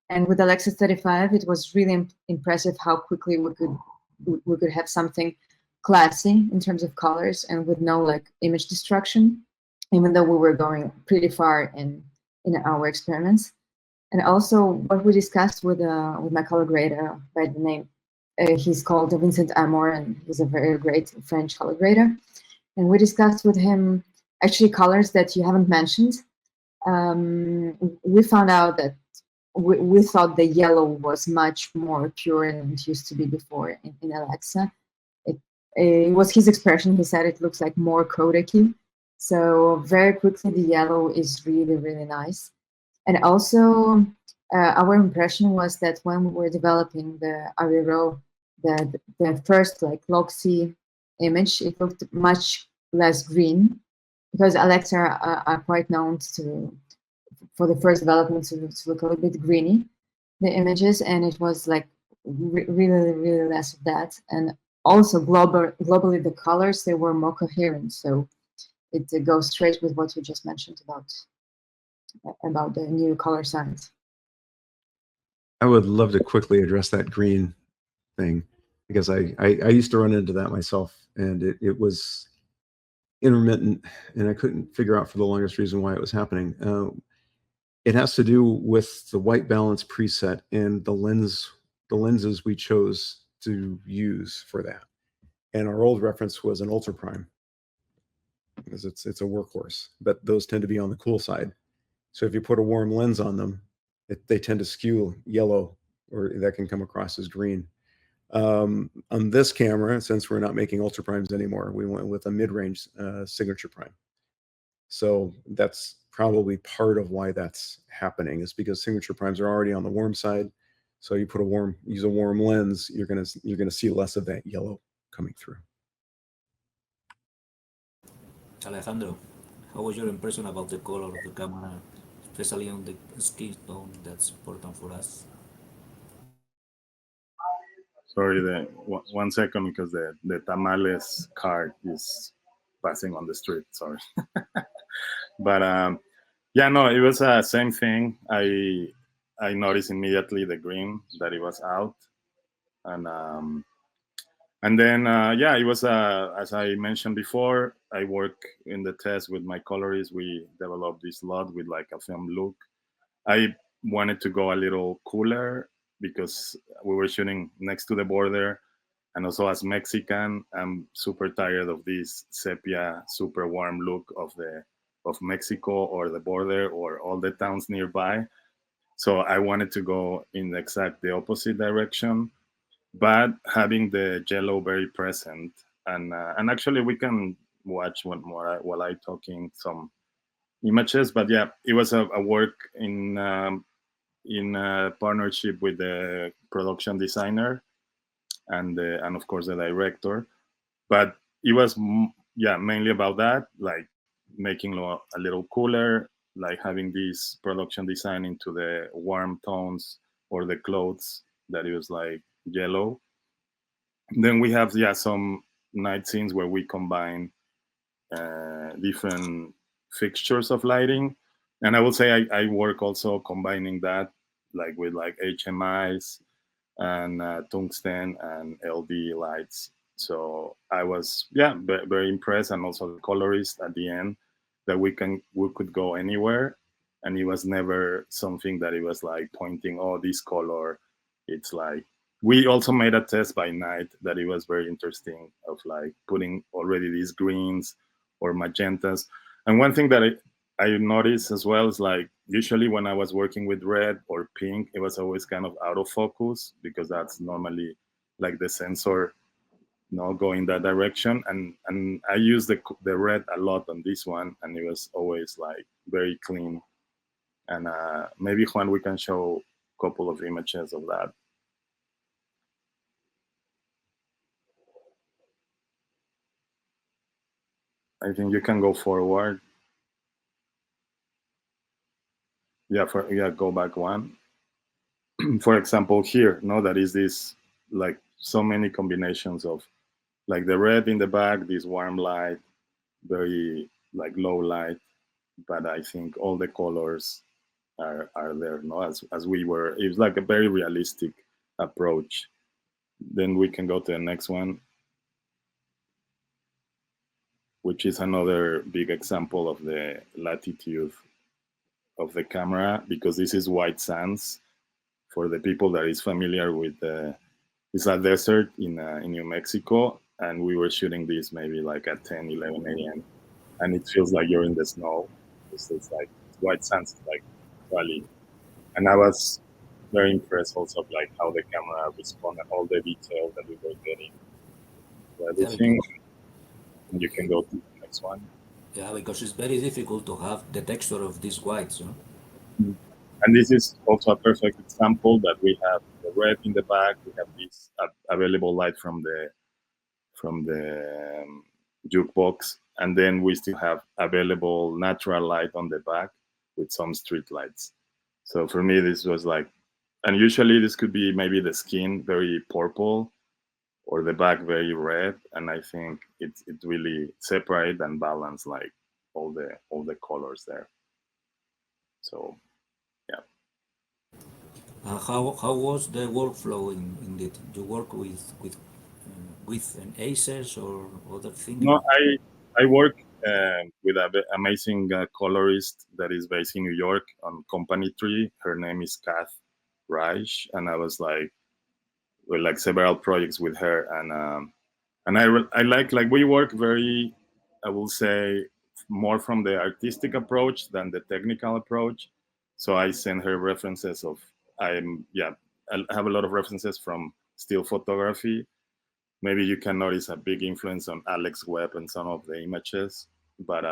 And with Alexa 35, it was really impressive how quickly we could have something classy in terms of colors and with no image destruction, even though we were going pretty far in our experiments. And also what we discussed with my color grader by the name, he's called Vincent Amor, and he's a very great French color grader. And we discussed with him actually colors that you haven't mentioned. We found out that we thought the yellow was much more pure than it used to be before in Alexa. It was his expression. He said it looks like more Kodak-y. So very quickly, the yellow is really, really nice. And also, our impression was that when we were developing the Ariro, the first log-C image, it looked much less green, because Alexa are quite known for the first development to look a little bit greeny, the images, and it was really, really less of that. And also globally, the colors, they were more coherent. So it goes straight with what you just mentioned about the new color science. I would love to quickly address that green thing, because I used to run into that myself, and it was intermittent, and I couldn't figure out for the longest reason why it was happening. It has to do with the white balance preset and the lenses we chose to use for that. And our old reference was an ultra prime, because it's a workhorse, but those tend to be on the cool side. So if you put a warm lens on them, they tend to skew yellow, or that can come across as green. On this camera, since we're not making ultra primes anymore, we went with a mid-range signature prime. So that's probably part of why that's happening, is because signature primes are already on the warm side. So you use a warm lens, you're gonna see less of that yellow coming through. Alejandro, how was your impression about the color of the camera, especially on the skin tone? That's important for us. Sorry, one second, because the tamales cart is passing on the street. Sorry. But yeah, no, it was the same thing. I noticed immediately the green, that it was out, and then yeah, it was as I mentioned before. I work in the test with my colorist. We developed this lot with a film look. I wanted to go a little cooler because we were shooting next to the border, and also as Mexican, I'm super tired of this sepia, super warm look of Mexico or the border or all the towns nearby. So I wanted to go in the opposite direction, but having the yellow very present. And actually we can watch one more while I talking some images. But yeah, it was a work in a partnership with the production designer and of course the director. But it was yeah, mainly about that, like making a little cooler, like having this production design into the warm tones or the clothes that it was like yellow. Then we have yeah some night scenes where we combine different fixtures of lighting, and I would say I work also combining that like with like HMIs and tungsten and LD lights. So I was yeah very impressed, and also the colorist at the end that we could go anywhere, and it was never something that it was like pointing, oh, this color. It's like we also made a test by night that it was very interesting of like putting already these greens or magentas. And one thing that I noticed as well is like usually when I was working with red or pink, it was always kind of out of focus because that's normally like the sensor going that direction. And I used the red a lot on this one, and it was always like very clean. And maybe Juan, we can show a couple of images of that. I think you can go forward. Yeah, go back one. For example, here, no, that is this like so many combinations of like the red in the back, this warm light, very like low light, but I think all the colors are there, no, as we were. It's like a very realistic approach. Then we can go to the next one, which is another big example of the latitude of the camera, because this is white sands. For the people that is familiar with it's a desert in New Mexico, and we were shooting this maybe like at 10, 11 a.m. and it feels like you're in the snow. It's like white sands, like valley. And I was very impressed also of like how the camera responded, all the detail that we were getting to Yeah, everything. And you can go to the next one. yeah, because it's very difficult to have the texture of these whites, you know. And this is also a perfect example that we have the red in the back. We have this available light from the jukebox, and then we still have available natural light on the back with some street lights. So for me, this was like, and usually this could be maybe the skin very purple or the back very red, and I think it really separate and balance like all the colors there. So yeah. How was the workflow in it? You work with an Aces or other thing? No, I work with an amazing colorist that is based in New York on Company Tree. Her name is Kath Reich, and I was like with like several projects with her, and I like we work very, I will say, more from the artistic approach than the technical approach. So I send her references of I have a lot of references from still photography. Maybe you can notice a big influence on Alex Webb and some of the images, but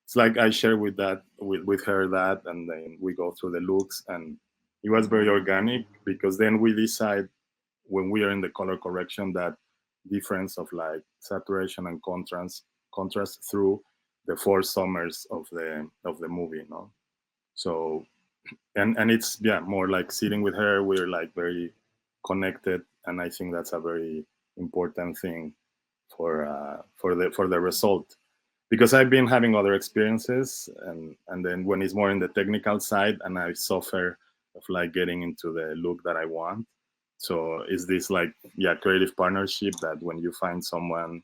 it's like I share with her that, and then we go through the looks, and it was very organic because then we decide when we are in the color correction that difference of like saturation and contrast through the four summers of the movie, no. So and it's more like sitting with her, we're like very connected, and I think that's a very important thing for the result, because I've been having other experiences, and then when it's more in the technical side and I suffer of like getting into the look that I want. So is this like creative partnership that when you find someone,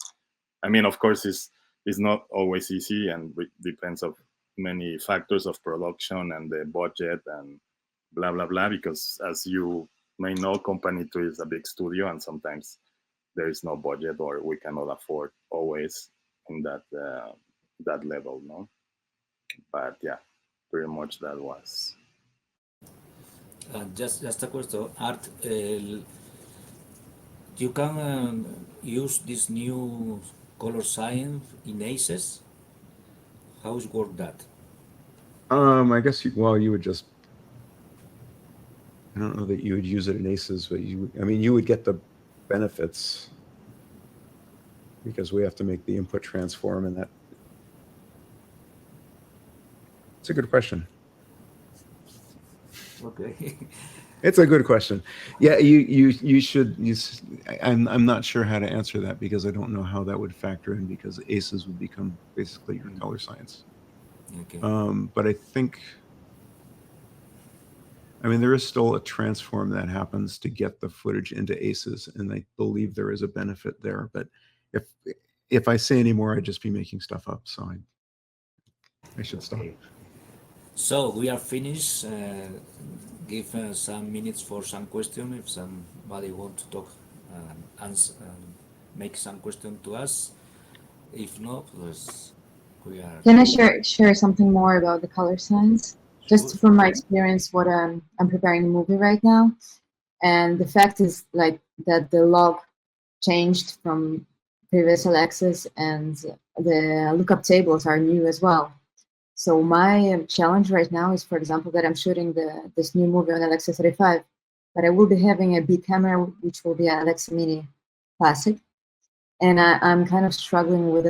I mean, of course it's not always easy, and it depends of many factors of production and the budget and blah blah blah, because as you may know, Company 2 is a big studio, and sometimes there is no budget or we cannot afford always in that level, no. But yeah, pretty much that was. Just a question, Art. You can use this new color science in ACES. How's work that? I guess well, you would just. I don't know that you would use it in ACES, but I mean, you would get the benefits because we have to make the input transform, and that. It's a good question. Okay. It's a good question. Yeah, you should. I'm not sure how to answer that because I don't know how that would factor in because ACES would become basically your color science. Okay. But I think, I mean, there is still a transform that happens to get the footage into ACES, and I believe there is a benefit there. But if if I say any more, I'd just be making stuff up. So I should stop. Okay. So we are finished. Give some minutes for some question if somebody want to talk and answer, make some question to us. If not, we are Can I share something more about the color science? sure. Just from my experience, what I'm preparing a movie right now, and the fact is like that the log changed from previous Alexis, and the lookup tables are new as well. So my challenge right now is, for example, that I'm shooting this new movie on Alexa 35, but I will be having a big camera, which will be an Alexa Mini Classic, and I'm kind of struggling with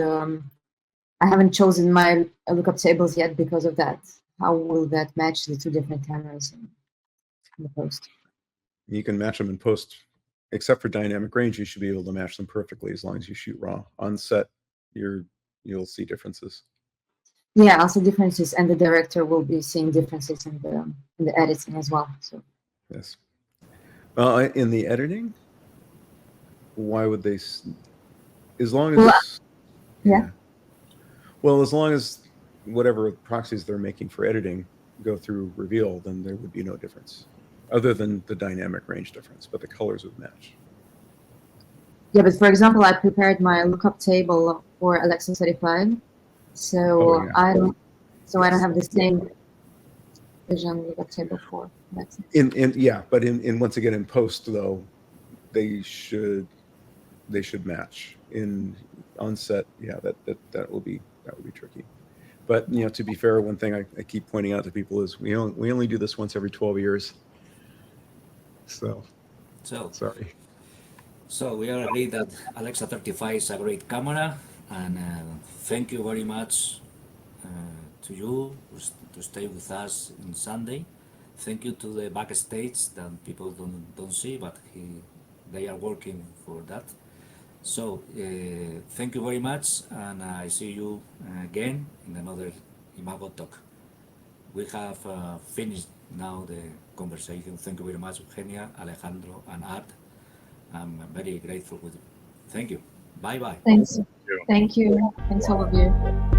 I haven't chosen my lookup tables yet because of that. How will that match the two different cameras in the post? You can match them in post, except for dynamic range. You should be able to match them perfectly as long as you shoot raw. On set, you'll see differences. Yeah, also differences, and the director will be seeing differences in the editing as well. So Yes. In the editing, why would they? As long as well, yeah. Well, as long as whatever proxies they're making for editing go through reveal, then there would be no difference, other than the dynamic range difference. But the colors would match. Yeah, but for example, I prepared my lookup table for Alexa 35, so yeah. I don't Yes. have the same vision lookup table for Alexa. But in once again in post though, they should match. In on set, yeah, that will be tricky. But to be fair, one thing I keep pointing out to people is we only do this once every 12 years. So sorry. So we are agreed that Alexa 35 is a great camera, and thank you very much to you to stay with us in Sunday. Thank you to the backstage that people don't see, but they are working for that. So thank you very much, and I see you again in another IMAGO talk. We have finished now the conversation. Thank you very much, Eugenia, Alejandro, and Art. I'm very grateful with you. Thank you. Bye bye. Thanks. You. Thank you. Thanks all of you.